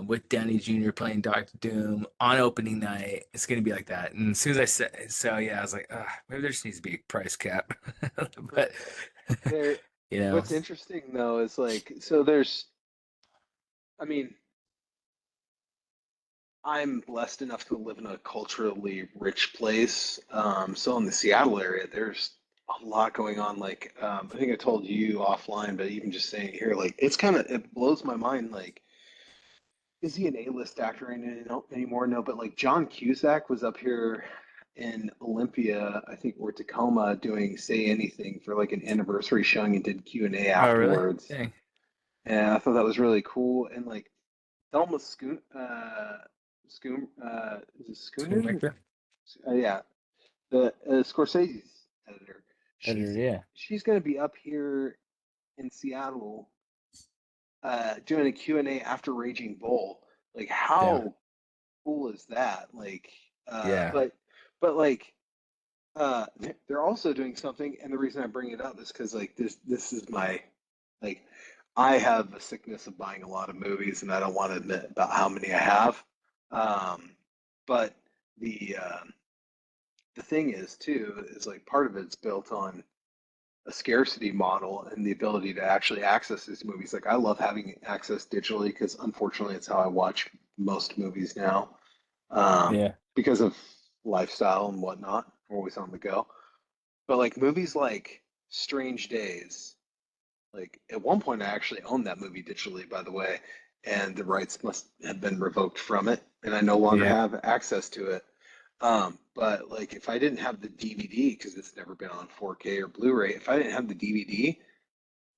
with Downey Jr. playing Doctor Doom on opening night. It's gonna be like that. And as soon as I said, so yeah, I was like, maybe there just needs to be a price cap. But There, you know, what's interesting though is like, so there's, I mean, I'm blessed enough to live in a culturally rich place. So in the Seattle area, there's a lot going on. Like, I think I told you offline, but even just saying it here, like, it blows my mind. Like, is he an A-list actor anymore? No, but like John Cusack was up here in Olympia, I think, or Tacoma, doing Say Anything for like an anniversary showing and did Q&A oh really? afterwards. Dang. And I thought that was really cool. And like Thelma is it Schooner? Schoonmaker? Yeah, the Scorsese's editor. Editor, She's yeah. she's going to be up here in Seattle doing a Q&A after Raging Bull. Like, Yeah. how cool is that? Like, Yeah. but like, uh, they're also doing something, and the reason I bring it up is because like this is my like I have a sickness of buying a lot of movies, and I don't want to admit about how many I have. Um, but the uh, the thing is too is like part of it's built on a scarcity model and the ability to actually access these movies. Like I love having access digitally because unfortunately it's how I watch most movies now, Yeah. because of lifestyle and whatnot, always on the go. But like movies like Strange Days, like at one point I actually owned that movie digitally, by the way, and the rights must have been revoked from it, and I no longer Yeah. have access to it. But like if I didn't have the DVD, because it's never been on 4K or Blu-ray, if I didn't have the DVD,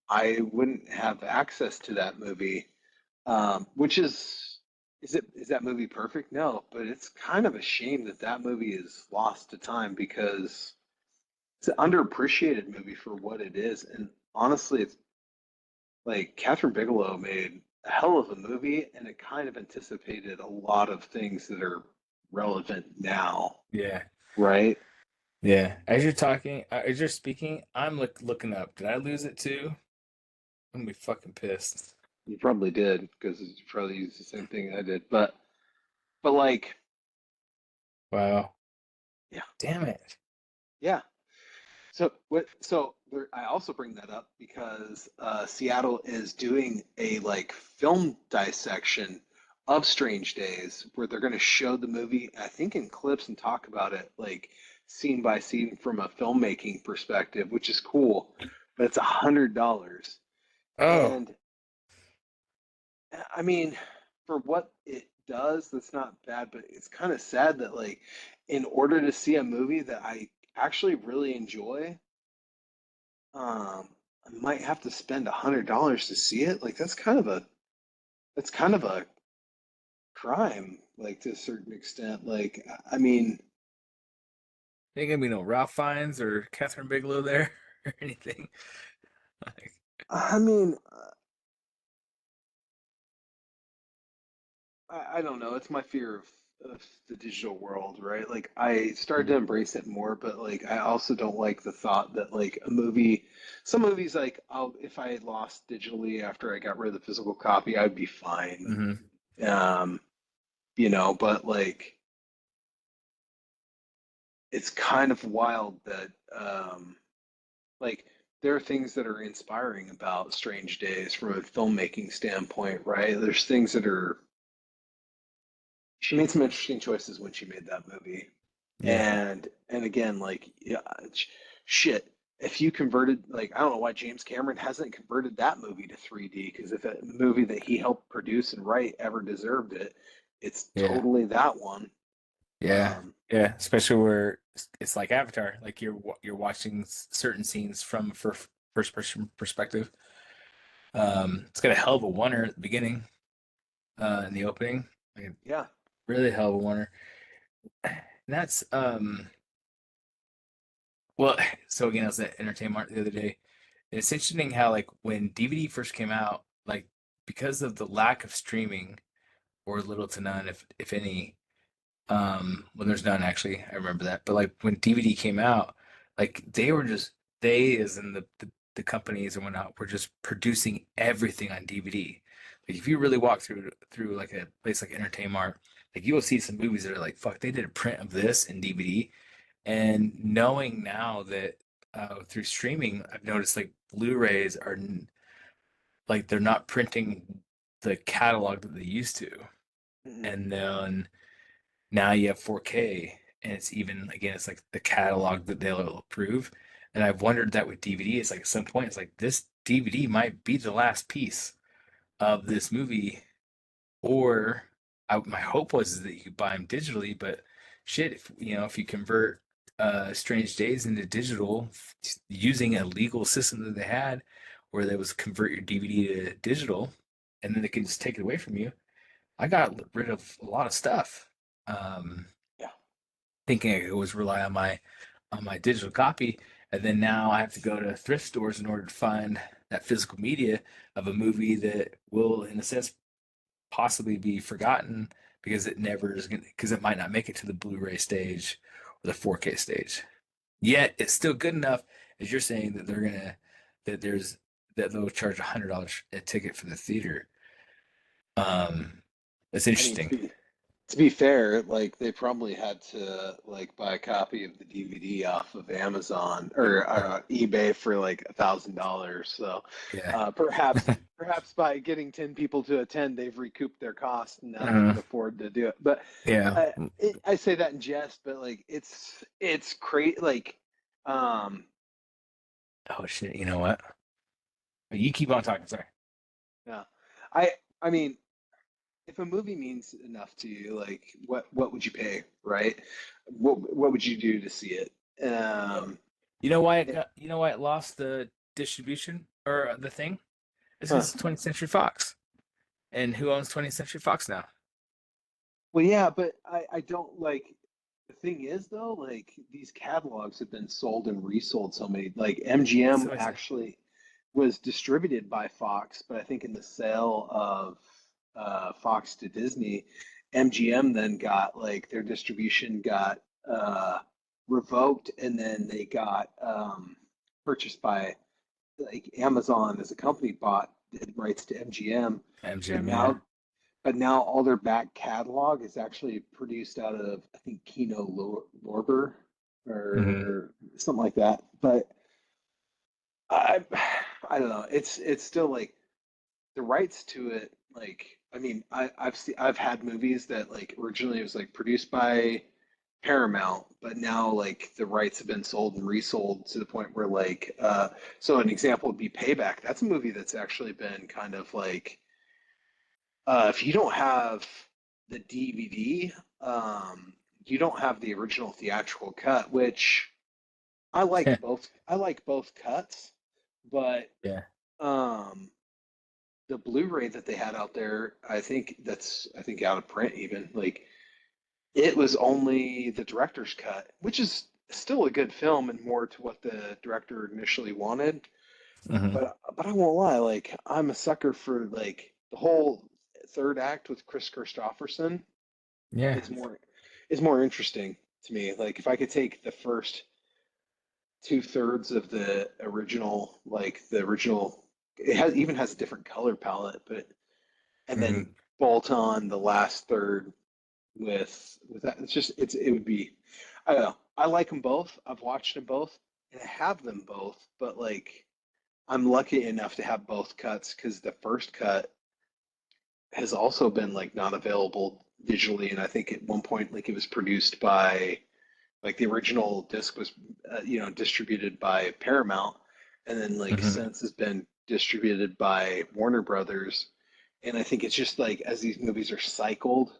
I wouldn't have access to that movie. Which is that movie perfect? No, but it's kind of a shame that that movie is lost to time because it's an underappreciated movie for what it is. And honestly, it's like Catherine Bigelow made a hell of a movie, and it kind of anticipated a lot of things that are relevant now, Yeah. right? Yeah. As you're talking, as you're speaking, I'm looking up. Did I lose it too? I'm gonna be fucking pissed. You probably did because you probably used the same thing I did, but like, Wow. yeah, Damn it. yeah. So what? So there, I also bring that up because Seattle is doing a like film dissection of Strange Days, where they're going to show the movie, I think, in clips and talk about it like scene by scene from a filmmaking perspective, which is cool. But it's $100, Oh, and I mean, for what it does, that's not bad. But it's kind of sad that like, in order to see a movie that I actually really enjoy, I might have to spend $100 to see it. Like that's kind of a crime, like to a certain extent. Like I mean, ain't gonna be no Ralph Fiennes or Catherine Bigelow there or anything. Like, I mean, I don't know. It's my fear of the digital world, right? Like I started to embrace it more, but like I also don't like the thought that like some movies like I'll if I had lost digitally after I got rid of the physical copy, I'd be fine. mm-hmm. Um, but like it's kind of wild that like there are things that are inspiring about Strange Days from a filmmaking standpoint, right? There's things that are she made some interesting choices when she made that movie. Yeah. And again, like yeah, shit. If you converted, like, I don't know why James Cameron hasn't converted that movie to 3D, because if a movie that he helped produce and write ever deserved it, it's Yeah. totally that one. Yeah. Um, Yeah. Especially where it's like Avatar, like you're watching certain scenes from first person perspective. It's got a hell of a oneer at the beginning, in the opening. Like, yeah. really hell of a oneer. And that's well, so again, I was at Entertainment Mart the other day. And it's interesting how like when DVD first came out, like because of the lack of streaming or little to none, if any, well, there's none actually. I remember that. But like when DVD came out, like they as in the companies and whatnot were just producing everything on DVD. Like if you really walk through like a place like Entertainment Mart, like you will see some movies that are like, fuck, they did a print of this in DVD. And knowing now that through streaming, I've noticed like Blu-rays are like they're not printing the catalog that they used to. Mm-mm. And then now you have 4K, and it's even again, it's like the catalog that they'll approve. And I've wondered that with DVD, it's like at some point, it's like this DVD might be the last piece of this movie, or my hope was is that you could buy them digitally, but shit, if you convert Strange Days into digital using a legal system that they had, where they was convert your DVD to digital, and then they could just take it away from you. I got rid of a lot of stuff, um, Yeah. thinking I could always rely on my digital copy, and then now I have to go to thrift stores in order to find that physical media of a movie that will, in a sense, possibly be forgotten because it never is going because it might not make it to the Blu-ray stage or the 4K stage. Yet it's still good enough, as you're saying, that that there's that they'll charge $100 a ticket for the theater. Um, that's I mean, interesting. to be fair, like they probably had to like buy a copy of the DVD off of Amazon or eBay for like $1,000. So Yeah. perhaps by getting 10 people to attend, they've recouped their costs and now they Uh, can afford to do it. But yeah. I say that in jest, but like it's crazy. Like, um, Oh shit. You know what? You keep on talking. Sorry. yeah, I mean, if a movie means enough to you, like what would you pay, right? What would you do to see it? Um, yeah, You know why it lost the distribution or the thing? It's huh. because it's 20th Century Fox. And who owns 20th Century Fox now? Well, yeah, but I don't like the thing is though, like these catalogs have been sold and resold so many. Like MGM So actually was distributed by Fox, but I think in the sale of Fox to Disney, MGM then got like their distribution got revoked, and then they got purchased by like Amazon as a company bought the rights to MGM, but MGM, yeah. now all their back catalog is actually produced out of I think Lorber Hmm. or something like that. But I I don't know. It's still like the rights to it. Like I mean I've had movies that like originally it was like produced by Paramount, but now like the rights have been sold and resold to the point where like so an example would be Payback. That's a movie that's actually been kind of like if you don't have the DVD, you don't have the original theatrical cut, which I like both. I like both cuts, but Yeah. um, the Blu-ray that they had out there, I think out of print even. Like it was only the director's cut, which is still a good film and more to what the director initially wanted. Hmm. But I won't lie, like I'm a sucker for like the whole third act with Chris Christopherson Yeah. is more interesting to me. Like if I could take the first two-thirds of the original, like the original, it has even has a different color palette, but and then Hmm. bolt on the last third. with that. It's just it would be, I don't know. I like them both. I've watched them both and I have them both, but like I'm lucky enough to have both cuts because the first cut has also been like not available digitally, and I think at one point like it was produced by like the original disc was distributed by Paramount, and then like Hmm. since has been distributed by Warner Brothers, and I think it's just like as these movies are cycled,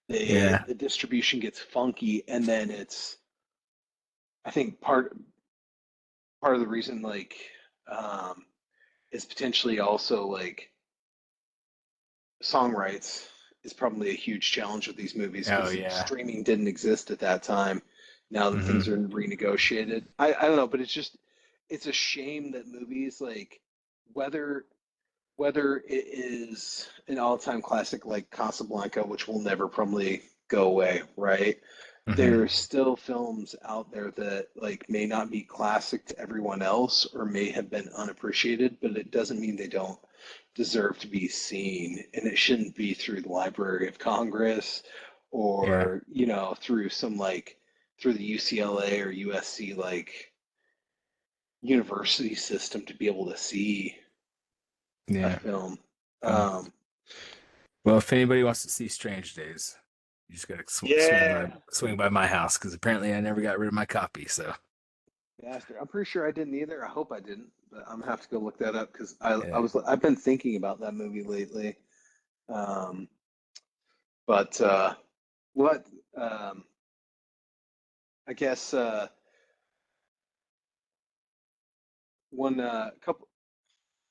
Yeah. the distribution gets funky, and then it's I think part of the reason like um, is potentially also like song rights is probably a huge challenge with these movies Oh because yeah. streaming didn't exist at that time. Now that things are Hmm. renegotiated, I don't know, but it's a shame that movies like whether whether it is an all-time classic like Casablanca, which will never probably go away, right? Hmm. There's still films out there that like may not be classic to everyone else or may have been unappreciated, but it doesn't mean they don't deserve to be seen. And it shouldn't be through the Library of Congress Yeah. or, through some like through the UCLA or USC like university system to be able to see a Yeah. film. Well, Um, well, if anybody wants to see Strange Days, you just gotta yeah, swing by my house because apparently I never got rid of my copy. So bastard. I'm pretty sure I didn't either. I hope I didn't, but I'm gonna have to go look that up because yeah. I've been thinking about that movie lately. Um, but what um, I guess one couple.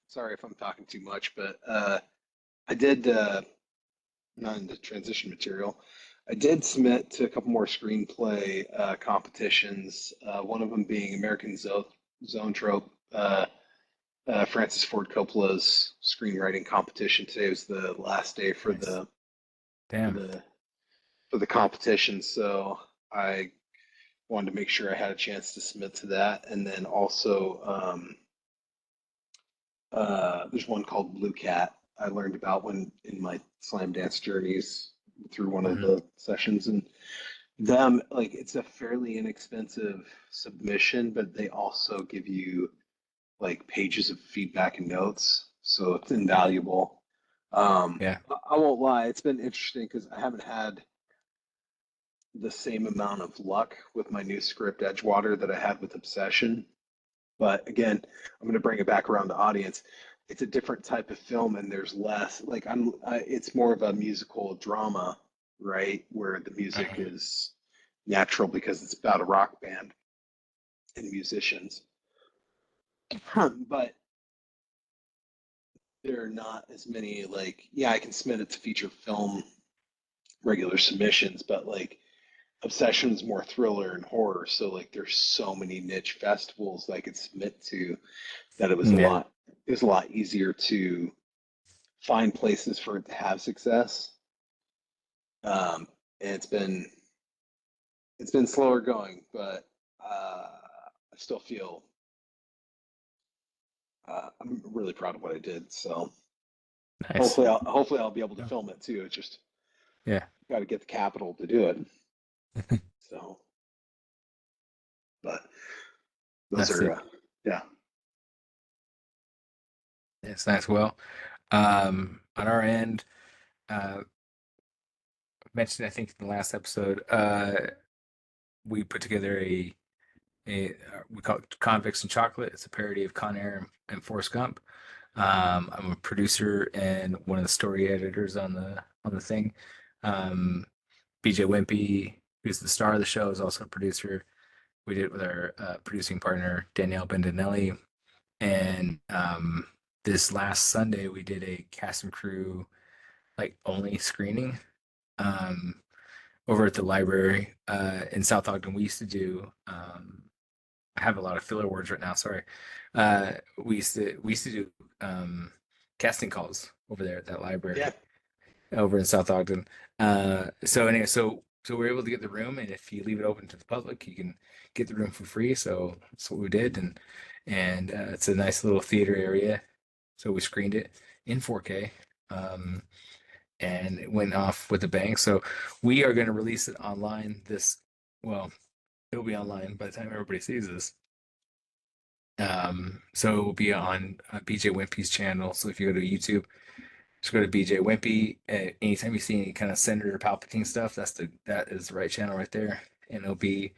Sorry if I'm talking too much, but I did not into transition material. I did submit to a couple more screenplay competitions. One of them being American Zoetrope. Francis Ford Coppola's screenwriting competition. Today was the last day Nice. for Damn. the for the competition, so I wanted to make sure I had a chance to submit to that. And then also, there's one called Blue Cat I learned about when in my slam dance journeys through one of Hmm. the sessions, and them like it's a fairly inexpensive submission, but they also give you like pages of feedback and notes, so it's invaluable. Yeah. I won't lie, it's been interesting because I haven't had the same amount of luck with my new script Edgewater that I had with Obsession. But again, I'm going to bring it back around to audience. It's a different type of film, and there's less like it's more of a musical drama, right? Where the music Hmm. is natural because it's about a rock band and musicians. But there are not as many like yeah, I can submit it to feature film regular submissions, but like Obsession is more thriller and horror, so like there's so many niche festivals that I could submit to that Yeah. it was a lot easier to find places for it to have success. And it's been slower going, but I still feel I'm really proud of what I did. So Nice. hopefully I'll be able to film it too. It's just Yeah. got to get the capital to do it. So, but those That's are it. yeah. It's nice. Well, on our end, mentioned I think in the last episode, we put together we call it Convicts and Chocolate. It's a parody of Con Air and Forrest Gump. I'm a producer and one of the story editors on the thing. Um, BJ Wimpy, who's the star of the show, is also a producer. We did it with our producing partner Danielle Bendinelli, and this last Sunday we did a cast and crew like only screening um, over at the library in South Ogden. We used to do. I have a lot of filler words right now. Sorry. We used to do casting calls over there at that Yeah. library over in South Ogden. So anyway, so we're able to get the room, and if you leave it open to the public, you can get the room for free. So that's what we did, and it's a nice little theater area. So we screened it in 4K. Um, and it went off with a bang. So we are going to release it online well, it'll be online by the time everybody sees this. So it will be on BJ Wimpy's channel. So if you go to YouTube, just go to BJ Wimpy. Anytime you see any kind of Senator Palpatine stuff, that is the right channel right there, and it'll be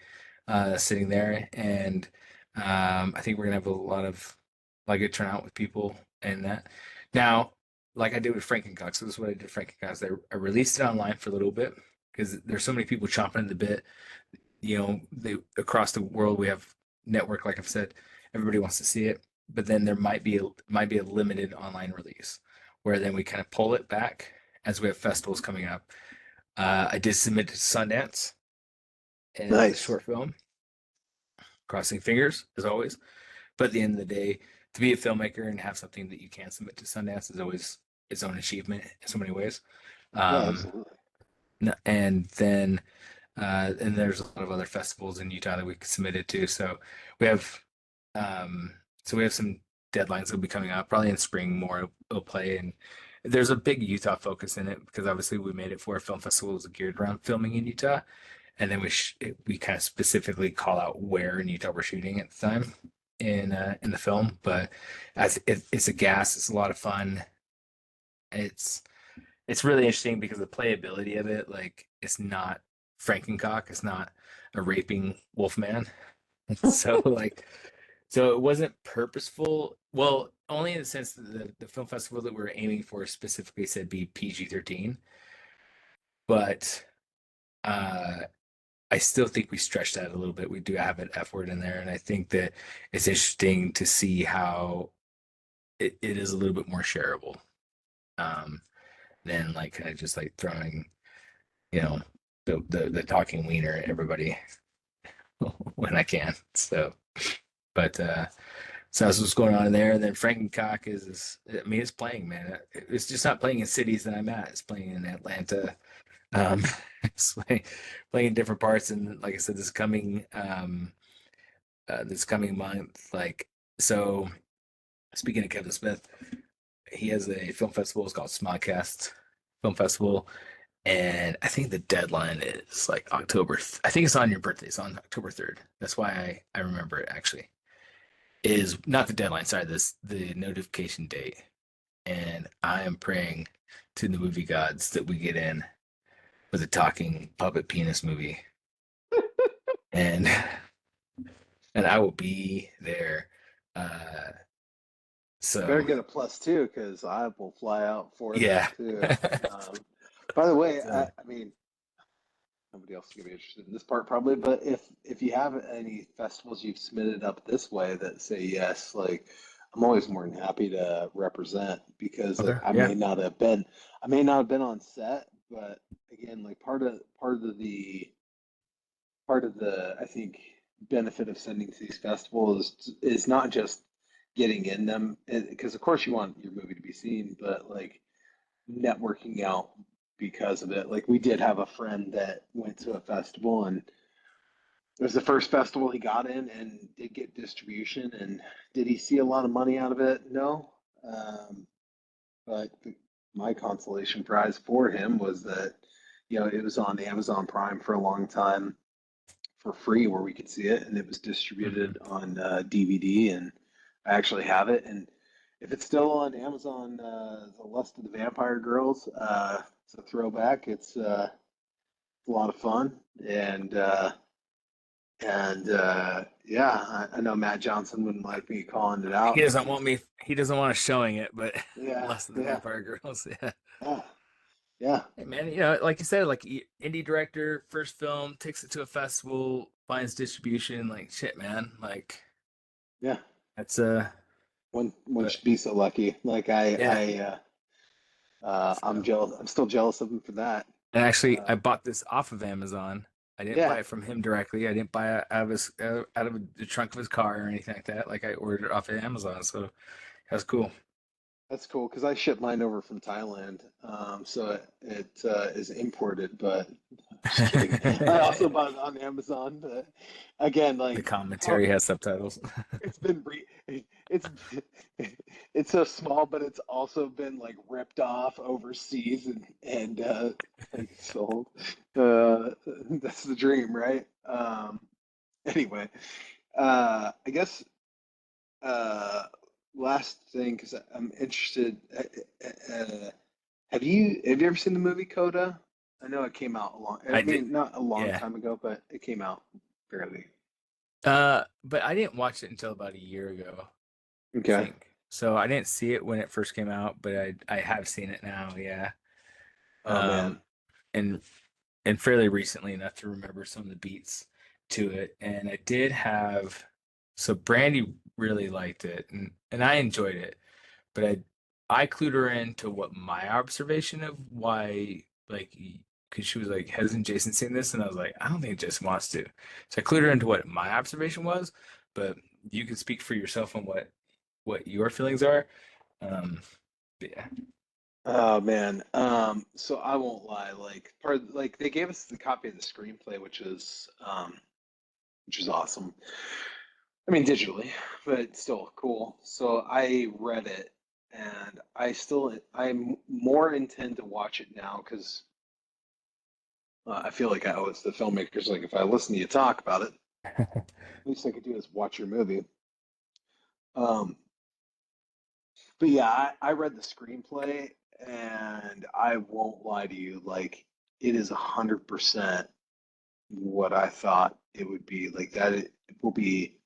sitting there. And I think we're gonna have a lot of like good turnout with people and that. Now, like I did with Frankencock, so this is what I did with Frankencock. I released it online for a little bit because there's so many people chomping at the bit. Across the world we have network, like I've said, everybody wants to see it, but then there might be a limited online release where then we kind of pull it back as we have festivals coming up. I did submit to Sundance as a Nice. short film, crossing fingers as always. But at the end of the day, to be a filmmaker and have something that you can submit to Sundance is always its own achievement in so many ways. Yeah, Um, absolutely. and then and there's a lot of other festivals in Utah that we submitted to. So we have um, so we have some deadlines that'll be coming up probably in spring. More will play, and there's a big Utah focus in it because obviously we made it for a film festival that was geared around filming in Utah, and then we kind of specifically call out where in Utah we're shooting at the time in the film. But it's a gas, it's a lot of fun. It's it's really interesting because the playability of it, like it's not Frankencock, it's not a raping Wolfman. So so it wasn't purposeful. Well, only in the sense that the film festival that we were aiming for specifically said be PG-13, but uh I still think we stretched that a little bit. We do have an F word in there, and I think that it's interesting to see how it is a little bit more shareable. Um, than like kind of just like throwing, you know, the talking wiener at everybody when I can. So, but so that's what's going on in there. And then Frankencock I mean, it's playing, man. It's just not playing in cities that I'm at. It's playing in Atlanta. Um, it's playing in different parts. And like I said, this coming month, like so. Speaking of Kevin Smith, he has a film festival. It's called Smodcast Film Festival, and I think the deadline is like I think it's on your birthday. It's on October 3rd. That's why I remember it actually. Is not the deadline, sorry, the notification date. And I am praying to the movie gods that we get in with a talking puppet penis movie. And and I will be there. Uh Better so get a +2 because I will fly out for yeah. that too. By the way, So I mean, nobody else is gonna be interested in this part probably, but if you have any festivals you've submitted up this way that say yes, like I'm always more than happy to represent because like okay, yeah. I may not have been on set, but again, like part of the I think benefit of sending to these festivals is not just getting in them because of course you want your movie to be seen, but like networking out because of it. Like we did have a friend that went to a festival and it was the first festival he got in and did get distribution. And did he see a lot of money out of it? No. Um, but my consolation prize for him was that, it was on Amazon Prime for a long time for free where we could see it, and it was Mhm. distributed on DVD, and I actually have it. And if it's still on Amazon, The Lust of the Vampire Girls, it's a throwback. It's a lot of fun, and yeah, I know Matt Johnson wouldn't like me calling it He out doesn't because want me. He doesn't want us showing it, but yeah, less of the yeah, Vampire Girls. Yeah. yeah, yeah, Hey man, like you said, like indie director, first film, takes it to a festival, finds distribution. Like shit, man. Like yeah. that's One but should be so lucky. Like yeah. I'm So jealous. I'm still jealous of him for that. and actually, I Uh, bought this off of Amazon. I didn't yeah, buy it from him directly. I didn't buy it out of the trunk of his car or anything like that. Like I ordered it off of Amazon, so that's cool. that's cool because I shipped mine over from Thailand, so it is imported, but Just kidding. I also bought it on Amazon, but again, The like, oh, commentary has subtitles. it's been it's it's so small, but it's also been like ripped off overseas and sold. That's the dream, right? Anyway, I guess uh, last thing because I'm interested. Have you ever seen the movie Coda? I know it came out a long. I I did, mean, not a long yeah. time ago, but it came out fairly. But I didn't watch it until about a year ago, I Okay. think. So I didn't see it when it first came out, but I have seen it now, yeah. Oh man. And and fairly recently enough to remember some of the beats to it. And I did have so Brandy really liked it and I enjoyed it, but I clued her into what my observation of why like because she was like, hasn't Jason seen this? And I was like, I don't think Jason wants to. So I clued her into what my observation was, but you can speak for yourself on what your feelings are. Um, but yeah. Oh man. So I won't lie. Like they gave us the copy of the screenplay, which is awesome. I mean, digitally, but still cool. So I read it, and I'm more intend to watch it now because I feel like I owe it to the filmmakers. Like if I listen to you talk about it, least I could do is watch your movie. Um, but yeah, I read the screenplay, and I won't lie to you, like it is 100% what I thought it would be. Like that, it will be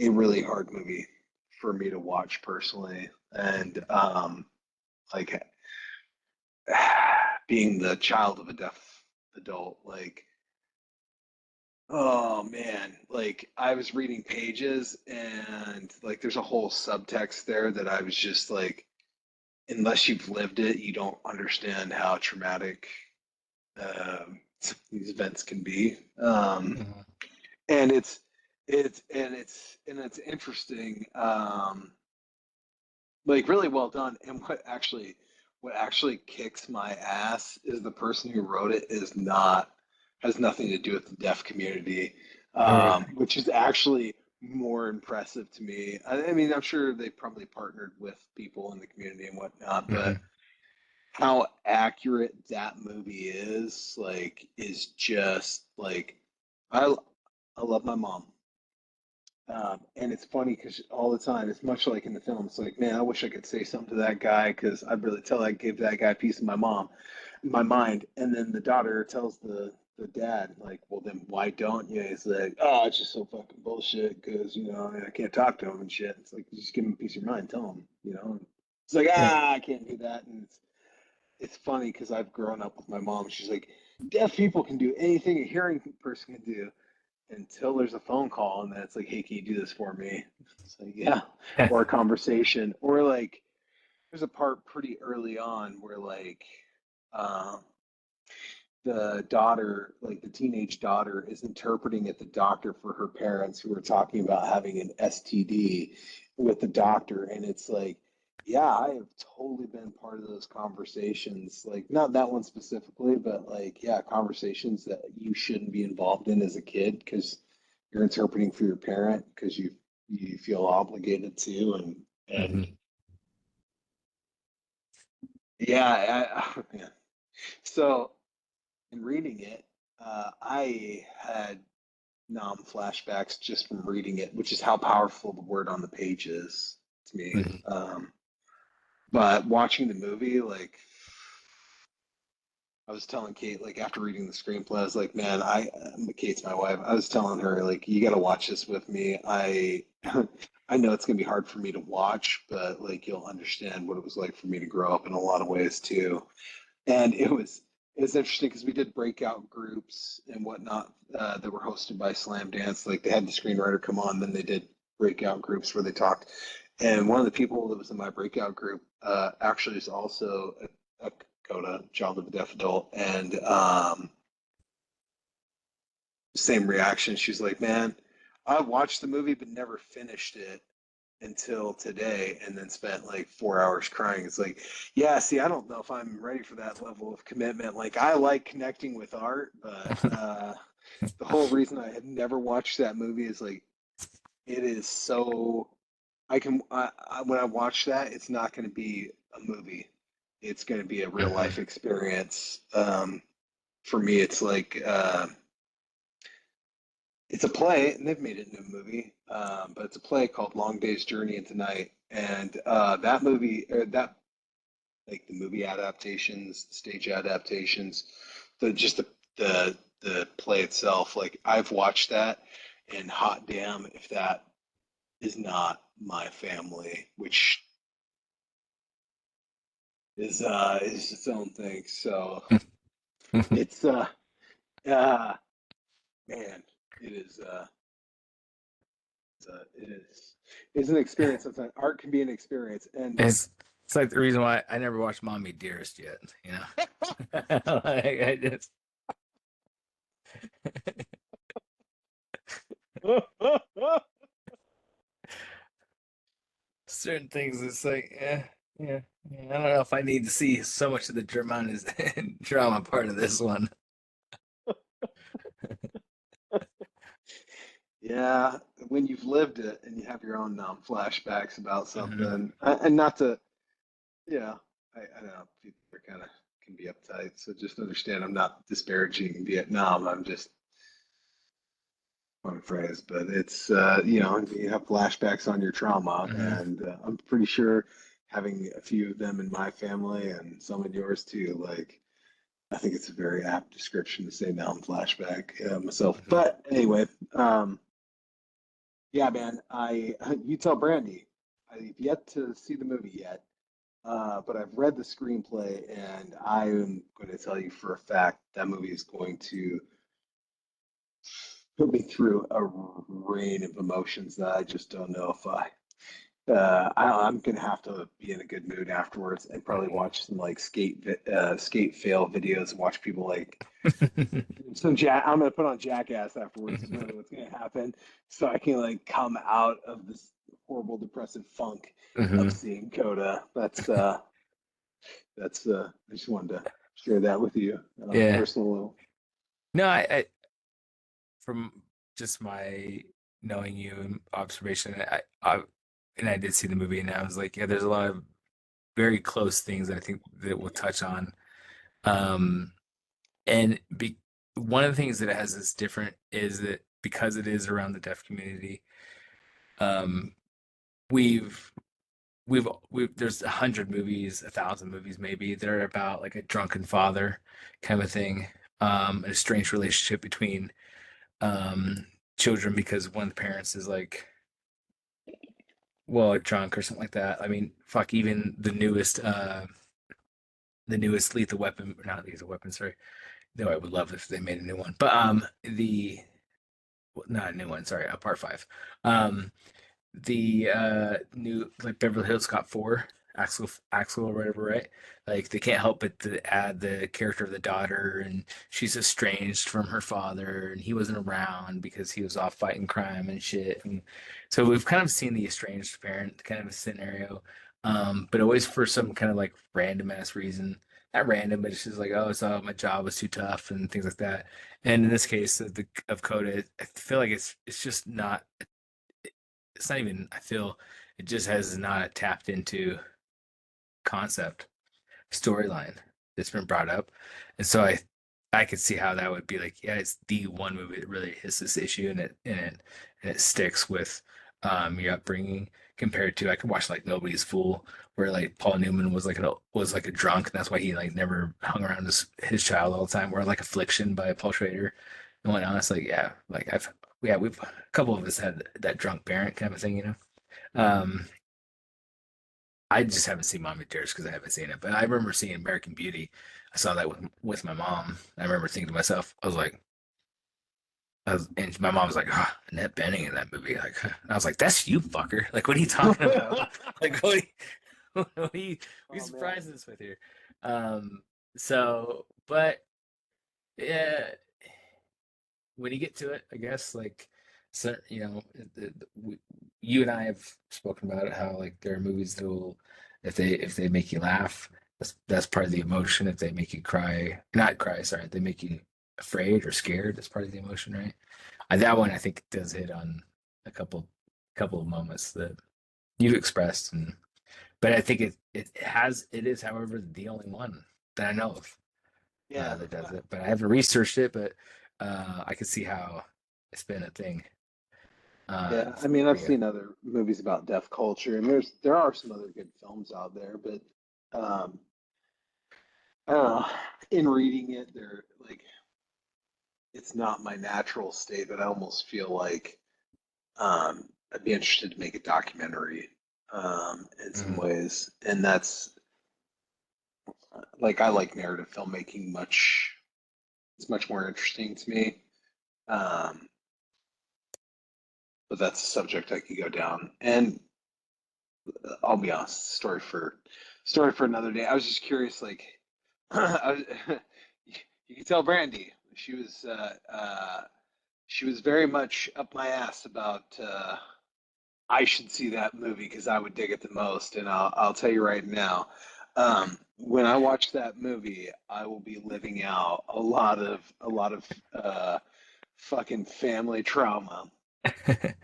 a really hard movie for me to watch personally, and like being the child of a deaf adult, like oh man, like I was reading pages and like there's a whole subtext there that I was just like, unless you've lived it, you don't understand how traumatic um, these events can be. Mhm. And it's interesting, like really well done. And what actually kicks my ass is the person who wrote it is not has nothing to do with the deaf community, Oh, really? which is actually more impressive to me. I mean, I'm sure they probably partnered with people in the community and whatnot, but Hmm. how accurate that movie is, like, is just like I I love my mom. And it's funny because all the time, it's much like in the film. It's like, man, I wish I could say something to that guy because I'd really tell I gave that guy a piece of my mind. And then the daughter tells the dad, like, well, then why don't you? He's like, oh, it's just so fucking bullshit because I can't talk to him and shit. It's like, just give him a piece of your mind, tell him. It's like, Yeah. I can't do that. And it's funny because I've grown up with my mom. She's like, deaf people can do anything a hearing person can do until there's a phone call and then it's like, hey, can you do this for me? It's like, yeah. Or a conversation. Or like there's a part pretty early on where like um the daughter, like the teenage daughter, is interpreting at the doctor for her parents who are talking about having an STD with the doctor. And it's like, yeah, I have totally been part of those conversations. Like, not that one specifically, but like, yeah, conversations that you shouldn't be involved in as a kid because you're interpreting for your parent because you feel obligated to. And Hmm. yeah, yeah. So in reading it, I had flashbacks just from reading it, which is how powerful the word on the page is to me. Hmm. But watching the movie, like I was telling Kate, like after reading the screenplay, I was like, man, Kate's my wife. I was telling her, like, you got to watch this with me. I know it's gonna be hard for me to watch, but like you'll understand what it was like for me to grow up in a lot of ways too. And it was interesting because we did breakout groups and whatnot that were hosted by Slam Dance. Like they had the screenwriter come on, then they did breakout groups where they talked. And one of the people that was in my breakout group actually is also a Coda, child of a deaf adult, and same reaction. She's like, "Man, I watched the movie but never finished it." until today and then spent like 4 hours crying. It's like, yeah, see, I don't know if I'm ready for that level of commitment. Like, I like connecting with art, but the whole reason I have never watched that movie is like, it is so. When I watch that, it's not going to be a movie. It's going to be a real life Mhm. experience. For me, it's like it's a play, and they've made it into a movie, but it's a play called Long Day's Journey into Night, and that movie, that like the movie adaptations, the stage adaptations, the just the play itself. Like I've watched that, and hot damn, if that is not my family, which is its own thing. So it's uh man, it is it is an experience. Sometimes art can be an experience, and It's like the reason why I never watched Mommy Dearest yet, you know. Like, I just certain things. It's like, yeah, yeah. I don't know if I need to see so much of the drama part of this one. yeah, when you've lived it and you have your own flashbacks about Hmm. something, and not to, yeah, I know people are kind of can be uptight, so just understand I'm not disparaging Vietnam. I'm just one phrase, but it's you have flashbacks on your trauma, Hmm. and I'm pretty sure having a few of them in my family and some in yours too, like I think it's a very apt description to say now I'm flashback myself. Hmm. But anyway, um, yeah, man, I you tell Brandy, I've yet to see the movie yet, but I've read the screenplay, and I am going to tell you for a fact that movie is going to put me through a rain of emotions that I just don't know if I'm gonna have to be in a good mood afterwards and probably Hmm. watch some like skate fail videos and watch people like some jack. I'm gonna put on Jackass afterwards is really what's gonna happen, so I can like come out of this horrible depressive funk of Hmm. seeing Coda. I just wanted to share that with you on a Yeah. personal level. No, from just my knowing you and observation, and I did see the movie, and I was like, yeah, there's a lot of very close things that I think that we'll touch on. Um, and one of the things that it has that's different is that because it is around the deaf community, um, we've we've there's 100 movies, 1,000 movies maybe that are about like a drunken father kind of a thing, and a strange relationship between um children because one of the parents is like well drunk or something like that. I mean, fuck, even the newest Lethal Weapon, not Lethal Weapon, sorry. Though I would love if they made a new one. But the well, not a new one, sorry, part five. Um the new like Beverly Hills Cop 4, Axel or whatever, right? Like they can't help but to add the character of the daughter, and she's estranged from her father, and he wasn't around because he was off fighting crime and shit. And so we've kind of seen the estranged parent kind of a scenario, but always for some kind of like random ass reason. Not random, but it's just like, oh, so my job was too tough and things like that. And in this case of Coda, I feel like it's just not it's not even I feel it just has not tapped into concept storyline that's been brought up. And so I could see how that would be like, yeah, it's the one movie that really hits this issue and it sticks with your upbringing compared to I could watch like Nobody's Fool where like Paul Newman was like a drunk and that's why he like never hung around his child all the time, or like Affliction by Paul Schrader and whatnot. It's like we've a couple of us had that drunk parent kind of thing, you know. Um, I just haven't seen Mommy Dearest because I haven't seen it. But I remember seeing American Beauty. I saw that with my mom. I remember thinking to myself, and my mom was like, oh, Annette Bening in that movie. Like, and I was like, that's you, fucker. Like, what are you talking about? Like, what are you Oh man. surprising us with here? Um, but yeah, when you get to it, I guess, like, So, you and I have spoken about it, how like there are movies that will, if they make you laugh, that's part of the emotion. If they make you cry, not cry, sorry, they make you afraid or scared, that's part of the emotion, right? That one I think does hit on a couple of moments that you've expressed, and but I think it is, however, the only one that I know of Yeah. that does it. But I haven't researched it, but I can see how it's been a thing Yeah, I mean, for I've you. seen other movies about deaf culture, and there are some other good films out there, but um, I don't know. In reading it, they're like, it's not my natural state, but I almost feel like I'd be interested to make a documentary in some Mhm. ways, and that's like I like narrative filmmaking much. It's much more interesting to me. Um, but that's a subject I could go down. And I'll be honest, story for another day. I was just curious, like, I was, you can tell Brandy she was very much up my ass about I should see that movie because I would dig it the most. And I'll tell you right now, when I watch that movie, I will be living out a lot of fucking family trauma that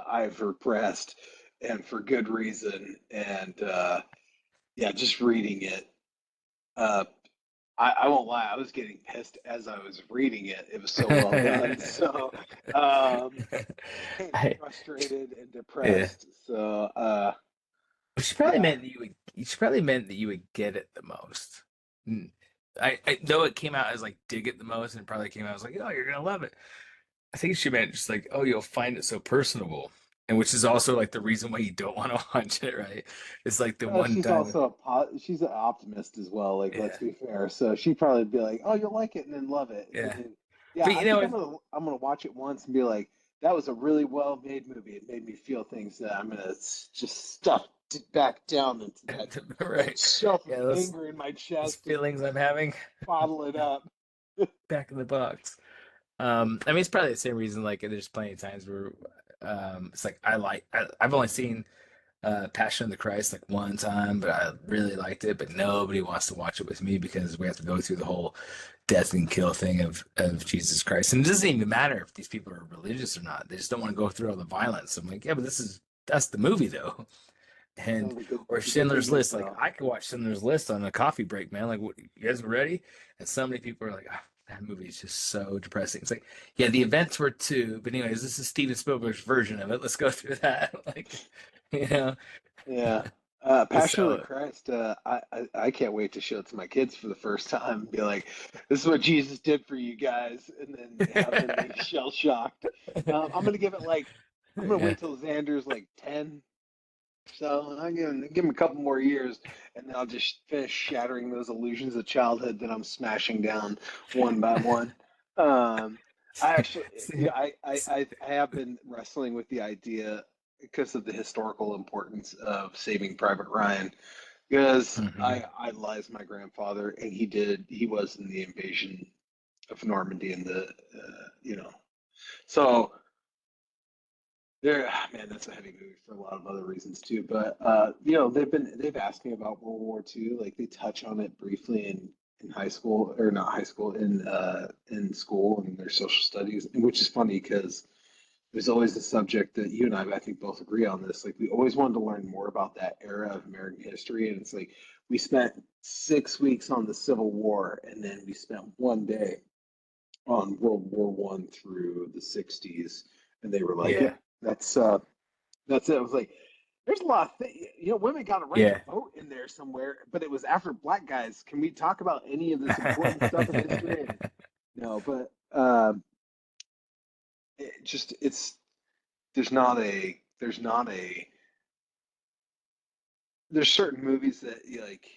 I've repressed, and for good reason. And yeah, just reading it, uh, I won't lie, I was getting pissed as I was reading it. It was so well done. So getting I, frustrated and yeah. depressed. So She probably yeah. meant that you would. She probably meant that you would get it the most. Mm. I know it came out as like dig it the most, and it probably came out as like, oh, you're gonna love it. I think she meant just like, oh, you'll find it so personable, and which is also like the reason why you don't want to watch it, right? It's like the one She's time, also she's an optimist as well. Like, let's yeah, be fair. So she'd probably be like, "Oh, you'll like it," and then love it. yeah. And yeah, But I think I'm gonna watch it once and be like, "That was a really well made movie. It made me feel things that I'm gonna just stuff back down into that right, shelf of yeah, anger in my those chest and feelings I'm having bottle it up." back in the box. I mean, it's probably the same reason. Like, there's plenty of times where, it's like I've only seen Passion of the Christ like one time, but I really liked it. But nobody wants to watch it with me because we have to go through the whole death and kill thing of Jesus Christ, and it doesn't even matter if these people are religious or not. They just don't want to go through all the violence. I'm like, yeah, but that's the movie though. And No, or the good Schindler's thing is List. Like though, I could watch Schindler's List on a coffee break, man. Like, what, you guys ready? And so many people are like, ah, that movie is just so depressing. It's like, yeah, the events were too, but anyways, this is Steven Spielberg's version of it. Let's go through that. Like, you know, yeah. just Passion of the so Christ, I can't wait to show it to my kids for the first time and be like, this is what Jesus did for you guys, and then have them be shell shocked. I'm gonna give it like, I'm gonna yeah. wait till Xander's like 10, so I'm gonna give him a couple more years, and then I'll just finish shattering those illusions of childhood that I'm smashing down one by one. Um, I actually, yeah, I have been wrestling with the idea because of the historical importance of Saving Private Ryan, because Mhm. I idolized my grandfather, and he was in the invasion of Normandy in the, so there, man, that's a heavy movie for a lot of other reasons too. But they've asked me about World War II. Like they touch on it briefly in high school, or not high school, in school in their social studies, and which is funny because there's always a subject that you and I think both agree on this. Like we always wanted to learn more about that era of American history, and it's like we spent 6 weeks on the Civil War, and then we spent one day on World War One through the '60s, and they were like, Yeah. "Yeah, that's it." I was like, "There's a lot of things, women got a right to Yeah. vote in there somewhere, but it was after black guys. Can we talk about any of this important stuff in history?" And no, but it just it's there's not a there's certain movies that like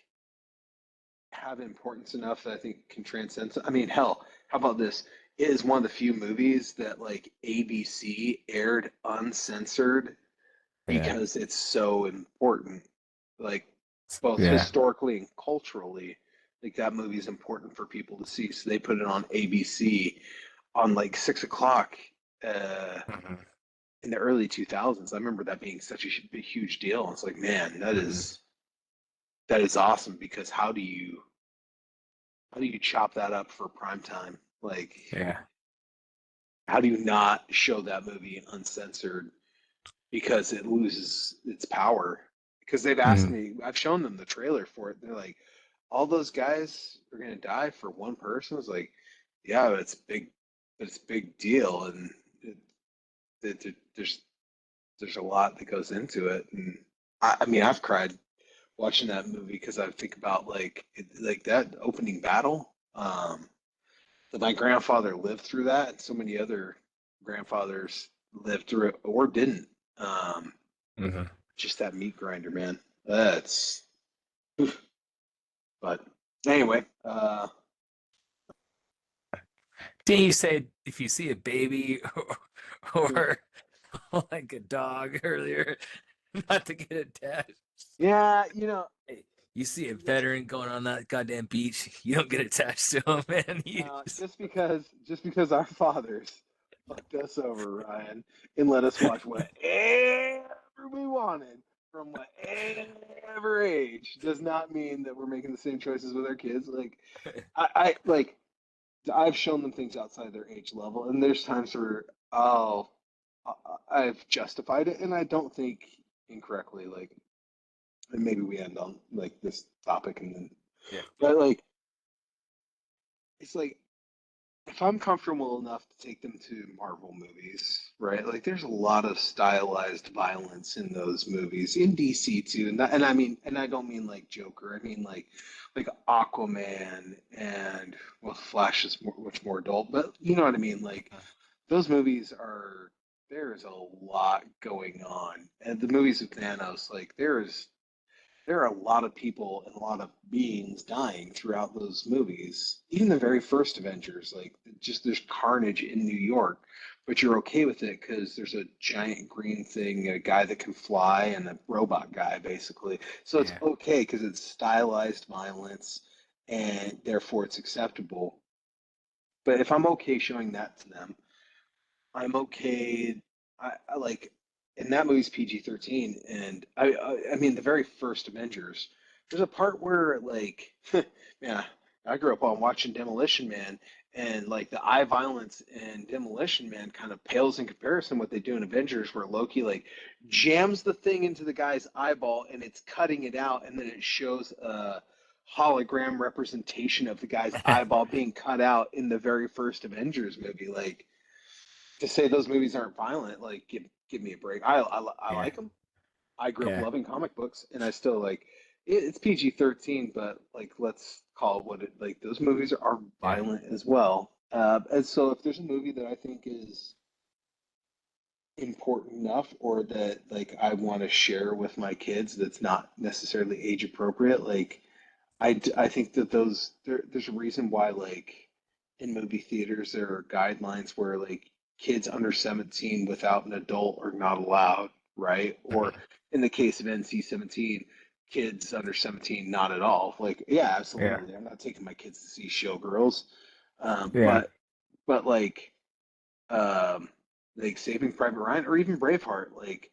have importance enough that I think can transcend. I mean, hell, how about this? It is one of the few movies that like ABC aired uncensored Yeah. because it's so important, like both Yeah. historically and culturally. Like that movie is important for people to see, so they put it on ABC on like 6 o'clock uh, Mhm. in the early 2000s. I remember that being such a huge deal. It's like, man, Mhm. that is awesome because how do you chop that up for prime time? Like, Yeah. how do you not show that movie uncensored because it loses its power? Because they've asked Mhm. me, I've shown them the trailer for it. They're like, all those guys are gonna die for one person. I was like, yeah, but it's a big deal, and there's a lot that goes into it. And I mean, I've cried watching that movie because I think about like that opening battle. That my grandfather lived through that, and so many other grandfathers lived through it or didn't. Um, Mhm. just that meat grinder, man. That's. But anyway, Didn't you say if you see a baby or like a dog earlier, not to get attached? yeah, Hey, you see a yeah, veteran going on that goddamn beach, you don't get attached to him, man. You no, just, just because our fathers fucked us over, Ryan, and let us watch whatever we wanted from whatever age, does not mean that we're making the same choices with our kids. Like, I like I've shown them things outside their age level, and there's times where oh, I've justified it, and I don't think incorrectly. Like, and maybe we end on like this topic, and then, yeah. but like, it's like if I'm comfortable enough to take them to Marvel movies, right? Like, there's a lot of stylized violence in those movies, in DC too, and I mean, and I don't mean like Joker. I mean like Aquaman and well, Flash is much more adult, but you know what I mean. Like those movies are there is a lot going on, and the movies of Thanos, like there are a lot of people and a lot of beings dying throughout those movies. Even the very first Avengers, like just there's carnage in New York, but you're okay with it because there's a giant green thing, a guy that can fly, and a robot guy, basically. So it's Yeah. okay because it's stylized violence, and therefore it's acceptable. But if I'm okay showing that to them, I'm okay. I like, and that movie's PG-13, and I mean the very first Avengers. There's a part where like, yeah, I grew up on watching Demolition Man, and like the eye violence in Demolition Man kind of pales in comparison what they do in Avengers, where Loki like jams the thing into the guy's eyeball and it's cutting it out, and then it shows a hologram representation of the guy's eyeball being cut out in the very first Avengers movie, like to say those movies aren't violent, like give me a break. I Yeah. like them. I grew up Yeah. loving comic books, and I still like it's PG-13, but like let's call it what it like. Those movies are Yeah. violent as well. And so if there's a movie that I think is important enough or that like I want to share with my kids that's not necessarily age appropriate, like I think that there's a reason why like in movie theaters there are guidelines where like kids under 17 without an adult are not allowed, right? Or Mhm. in the case of NC-17, kids under 17 not at all. Like, yeah, Yeah. absolutely. I'm not taking my kids to see Showgirls. Um, Yeah. but but um like Saving Private Ryan or even Braveheart, like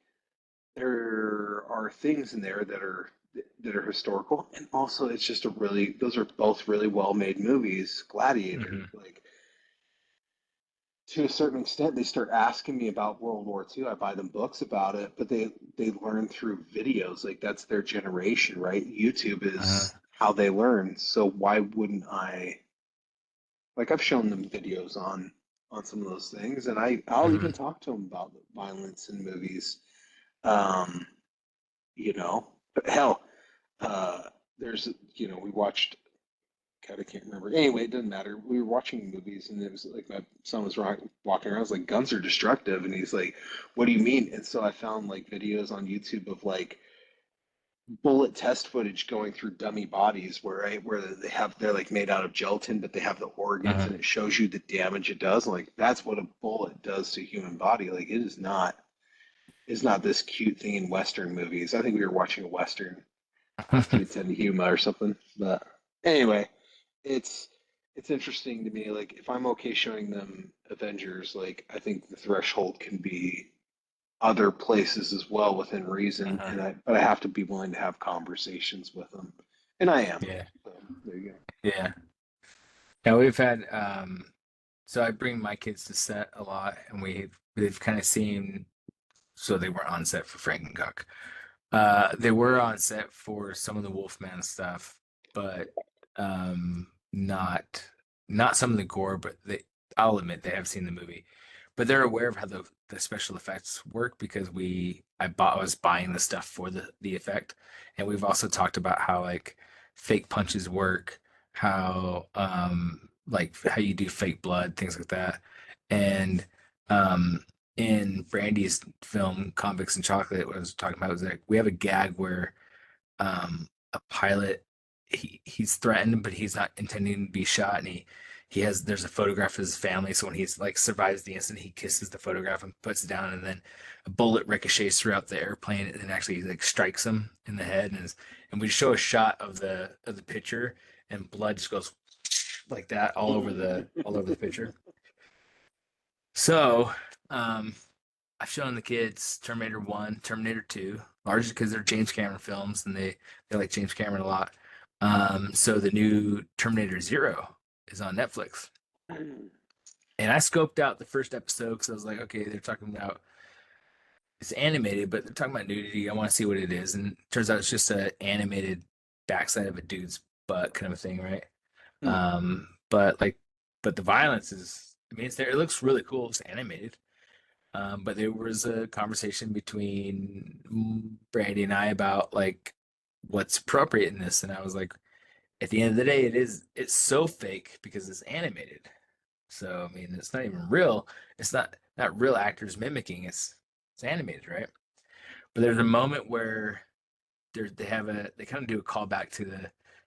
there are things in there that are historical, and also it's just a really those are both really well made movies. Gladiator, Mhm. like to a certain extent, they start asking me about World War II. I buy them books about it, but they learn through videos. Like that's their generation, right? YouTube Uh-huh. is how they learn. So why wouldn't I? Like I've shown them videos on some of those things, and I'll even Mhm. talk to them about violence in movies. Um, but hell, uh, there's, we watched, God, I can't remember. Anyway, it doesn't matter. We were watching movies, and it was like my son was walking around. I was like, guns are destructive. And he's like, what do you mean? And so I found like videos on YouTube of like bullet test footage going through dummy bodies where they're like made out of gelatin, but they have the organs Uh-huh. and it shows you the damage it does. Like that's what a bullet does to a human body. Like it is not this cute thing in Western movies. I think we were watching a Western. 210 Huma or something. But anyway, it's it's interesting to me. Like, if I'm okay showing them Avengers, like, I think the threshold can be other places as well within reason. Uh-huh. But I have to be willing to have conversations with them, and I am. Yeah. So there you go. Yeah. Yeah, we've had so I bring my kids to set a lot and they've kind of seen so they weren't on set for Frankencock. They were on set for some of the Wolfman stuff, but not some of the gore, but I'll admit they have seen the movie. But they're aware of how the special effects work because I was buying the stuff for the effect. And we've also talked about how like fake punches work, how like how you do fake blood, things like that. And um in Brandy's film Convicts and Chocolate, what I was talking about was like we have a gag where a pilot he's threatened but he's not intending to be shot and he has there's a photograph of his family so when he's like survives the incident he kisses the photograph and puts it down and then a bullet ricochets throughout the airplane and actually like strikes him in the head and we show a shot of the picture and blood just goes like that all over the picture. So um I've shown the kids Terminator 1, Terminator 2, largely because they're James Cameron films and they like James Cameron a lot. So the new Terminator Zero is on Netflix. And I scoped out the first episode because I was like, okay, they're talking about it's animated, but they're talking about nudity. I want to see what it is. And it turns out it's just an animated backside of a dude's butt kind of a thing, right? But like, but the violence is, I mean, it's there. It looks really cool. It's animated. But there was a conversation between Brandy and I about like what's appropriate in this, and I was like, at the end of the day, it's so fake because it's animated. So I mean, it's not even real. It's not real actors mimicking. It's animated, right? But there's a moment where they kind of do a callback to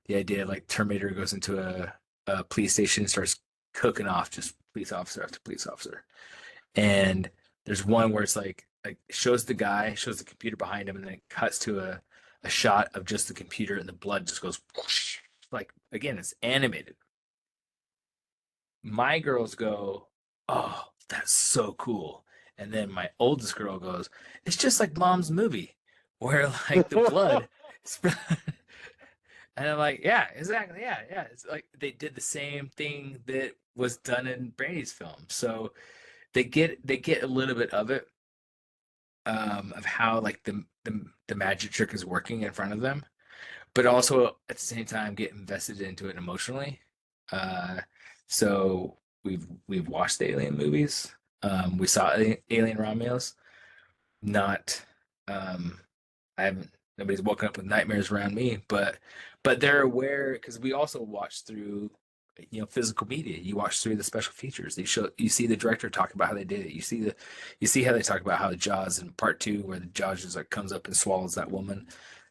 the idea of like Terminator goes into a police station and starts cooking off just police officer after police officer. And there's one where it's like shows the guy, shows the computer behind him, and then it cuts to a shot of just the computer, and the blood just goes whoosh. Like again, it's animated. My girls go, "Oh, that's so cool," and then my oldest girl goes, "It's just like Mom's movie, where like the blood." And I'm like, yeah, exactly. Yeah, yeah. It's like they did the same thing that was done in Brady's film. So they get a little bit of how like the magic trick is working in front of them, but also at the same time get invested into it emotionally. Uh, so we've watched the Alien movies. We saw Alien Romulus. Not I haven't nobody's woken up with nightmares around me, but they're aware because we also watch through physical media. You watch through the special features. You see the director talk about how they did it. You see how they talk about how the Jaws in part two where the Jaws just like comes up and swallows that woman.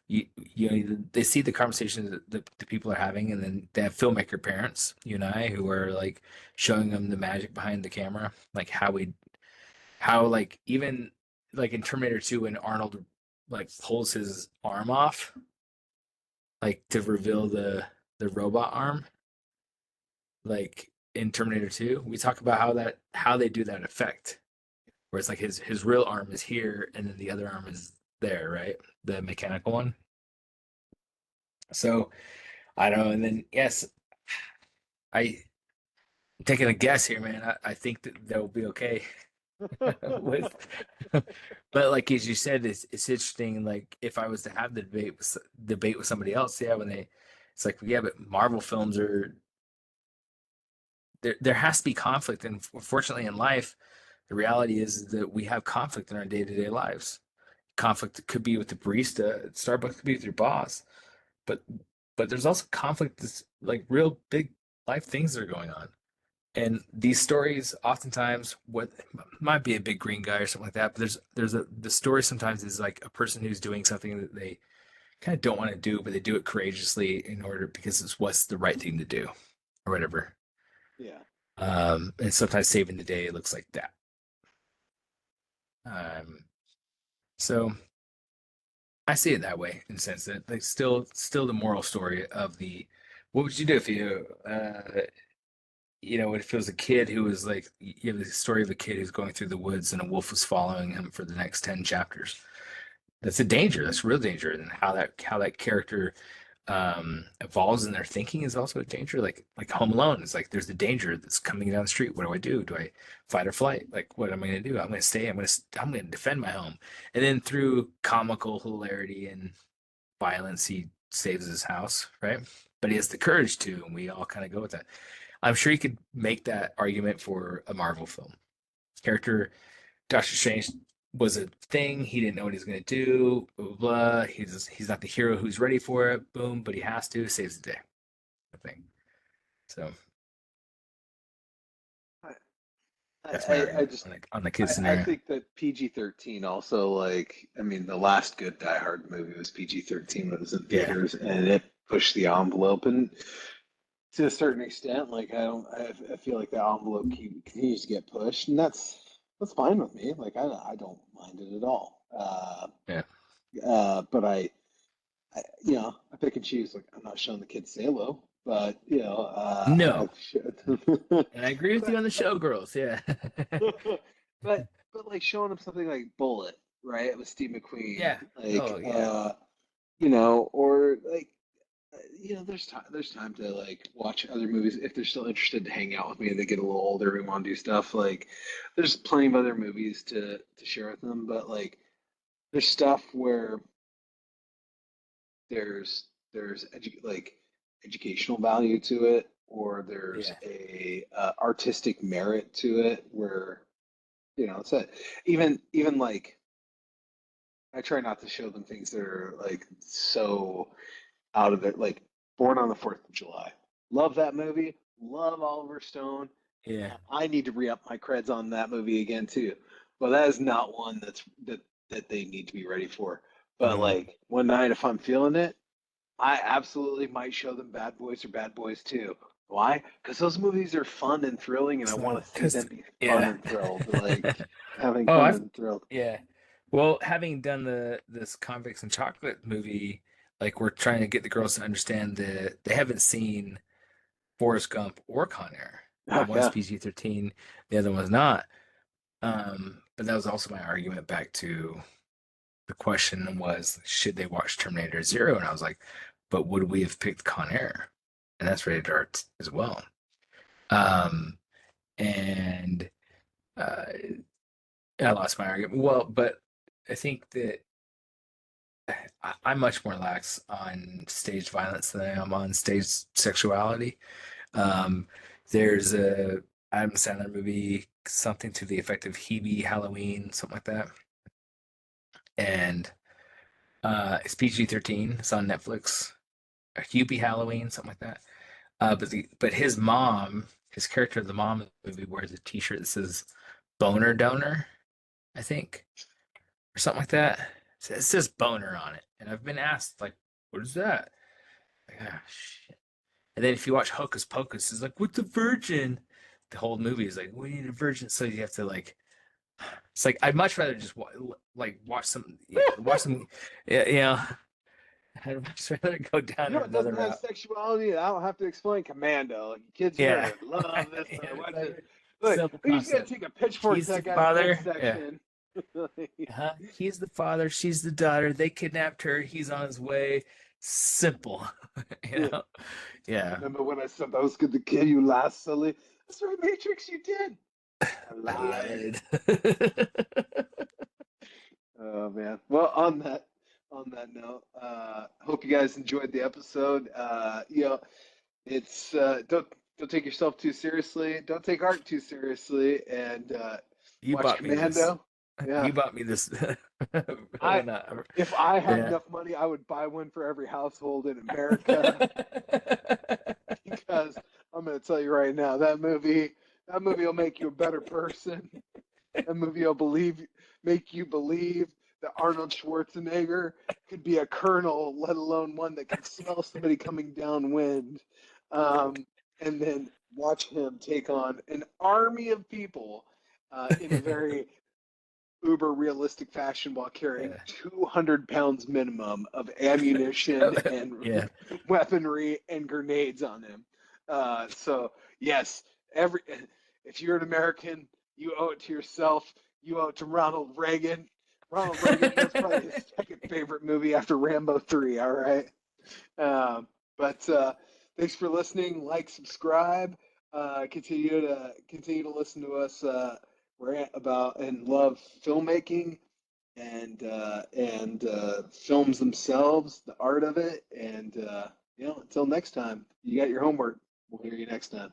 They see the conversations that the people are having, and then they have filmmaker parents, you and I, who are like showing them the magic behind the camera, like how like even like in Terminator 2 when Arnold like pulls his arm off like to reveal the robot arm like in Terminator 2 we talk about how they do that effect where it's like his real arm is here and then the other arm is there, right? The mechanical one. So I don't know, and then yes, I I'm taking a guess here, man. I think that they'll be okay. with but like as you said it's interesting like if I was to have the debate with somebody else, yeah, when they it's like yeah but Marvel films are there has to be conflict and fortunately in life the reality is that we have conflict in our day-to-day lives. Conflict could be with the barista at Starbucks, could be with your boss, but there's also conflict that's like real big life things that are going on. And these stories, oftentimes, what might be a big green guy or something like that, but the story sometimes is like a person who's doing something that they kind of don't want to do, but they do it courageously in order because it's what's the right thing to do or whatever. Yeah. And sometimes saving the day looks like that. Um, so I see it that way in the sense that like still the moral story of the what would you do if you if it was a kid who was like, you have the story of a kid who's going through the woods and a wolf was following him for the next 10 chapters. That's a danger. That's real danger. And how that character evolves in their thinking is also a danger. Like Home Alone is like there's the danger that's coming down the street. What do I do? Do I fight or flight? Like what am I going to do? I'm going to stay. I'm going to defend my home. And then through comical hilarity and violence, he saves his house, right? But he has the courage to, and we all kind of go with that. I'm sure you could make that argument for a Marvel film. Character Doctor Strange was a thing. He didn't know what he was going to do. Blah, blah, blah. He's not the hero who's ready for it. Boom, but he has to. Saves the day. I think. So I, that's my I argument just on the kid I scenario. think that PG-13 also, like, I mean, the last good Die Hard movie was PG-13 when it was in Yeah. theaters, and it pushed the envelope, and to a certain extent, like I feel like the envelope continues to get pushed, and that's fine with me. Like I don't mind it at all. Yeah. But I pick and choose. Like I'm not showing the kids Salo, but No. I've showed, And I agree with you but on the Showgirls. Yeah. but like showing them something like Bullet, right, with Steve McQueen, Yeah. like Oh yeah. or like there's time to like watch other movies if they're still interested to hang out with me and they get a little older and want to do stuff. Like there's plenty of other movies to share with them, but like there's stuff where like educational value to it, or there's Yeah. a artistic merit to it where it's a even like I try not to show them things that are like so out of it, like Born on the Fourth of July. Love that movie. Love Oliver Stone. Yeah. I need to re-up my creds on that movie again too. But that is not one that they need to be ready for. But Mm. like one night, if I'm feeling it, I absolutely might show them Bad Boys or Bad Boys 2. Why? Because those movies are fun and thrilling, and I want to see Because them be fun yeah. and thrilled, like having Oh, fun I've and thrilled. yeah. Well, having done this Convicts and Chocolate movie, like we're trying to get the girls to understand that they haven't seen Forrest Gump or Con Air. Ah, One's yeah, PG-13, the other one's not. But that was also my argument back to the question was, should they watch Terminator Zero? And I was like, but would we have picked Con Air? And that's rated R as well. Um, and uh, I lost my argument. Well, but I think that I'm much more lax on stage violence than I am on stage sexuality. Um, there's a Adam Sandler movie, something to the effect of Hebe Halloween, something like that, and it's PG-13. It's on Netflix. Hubie Halloween, something like that. But his mom, his character, the mom of the movie, wears a T-shirt that says "Boner Donor," I think, or something like that. It says "boner" on it, and I've been asked like, "What is that?" Like, ah, shit. And then if you watch Hocus Pocus, it's like, "What's a virgin?" The whole movie is like, "We need a virgin," so you have to like. It's like I'd much rather just watch some, watch some, yeah, I'd much rather go down it another doesn't have route. sexuality. I don't have to explain Commando. Like, kids, you're Yeah, gonna love this yeah, story. Watch this. exactly. Look, Simple we just gotta concept. take a pitchfork He's to the that guy's father. Yeah. midsection. He's the father. She's the daughter. They kidnapped her. He's on his way. Simple. you know? Yeah. Remember when I said I was going to kill you last, Sully? That's right, Matrix. You did. I I lied. lied. Oh man. Well, on that note, hope you guys enjoyed the episode. It's don't take yourself too seriously. Don't take art too seriously, and You watch bought me this. Commando. Yeah. You bought me this. I When I, if I had yeah. enough money, I would buy one for every household in America because I'm going to tell you right now, that movie will make you a better person. That movie will make you believe that Arnold Schwarzenegger could be a colonel, let alone one that can smell somebody coming downwind. And then watch him take on an army of people in a very uber realistic fashion while carrying Yeah. 200 pounds minimum of ammunition and Yeah. weaponry and grenades on him. So, yes, every if you're an American, you owe it to yourself. You owe it to Ronald Reagan. Ronald Reagan, that's probably his second favorite movie after Rambo 3. All right. But thanks for listening. Like, subscribe. Continue to listen to us. Rant about and love filmmaking and films themselves, the art of it, and until next time, you got your homework. We'll hear you next time.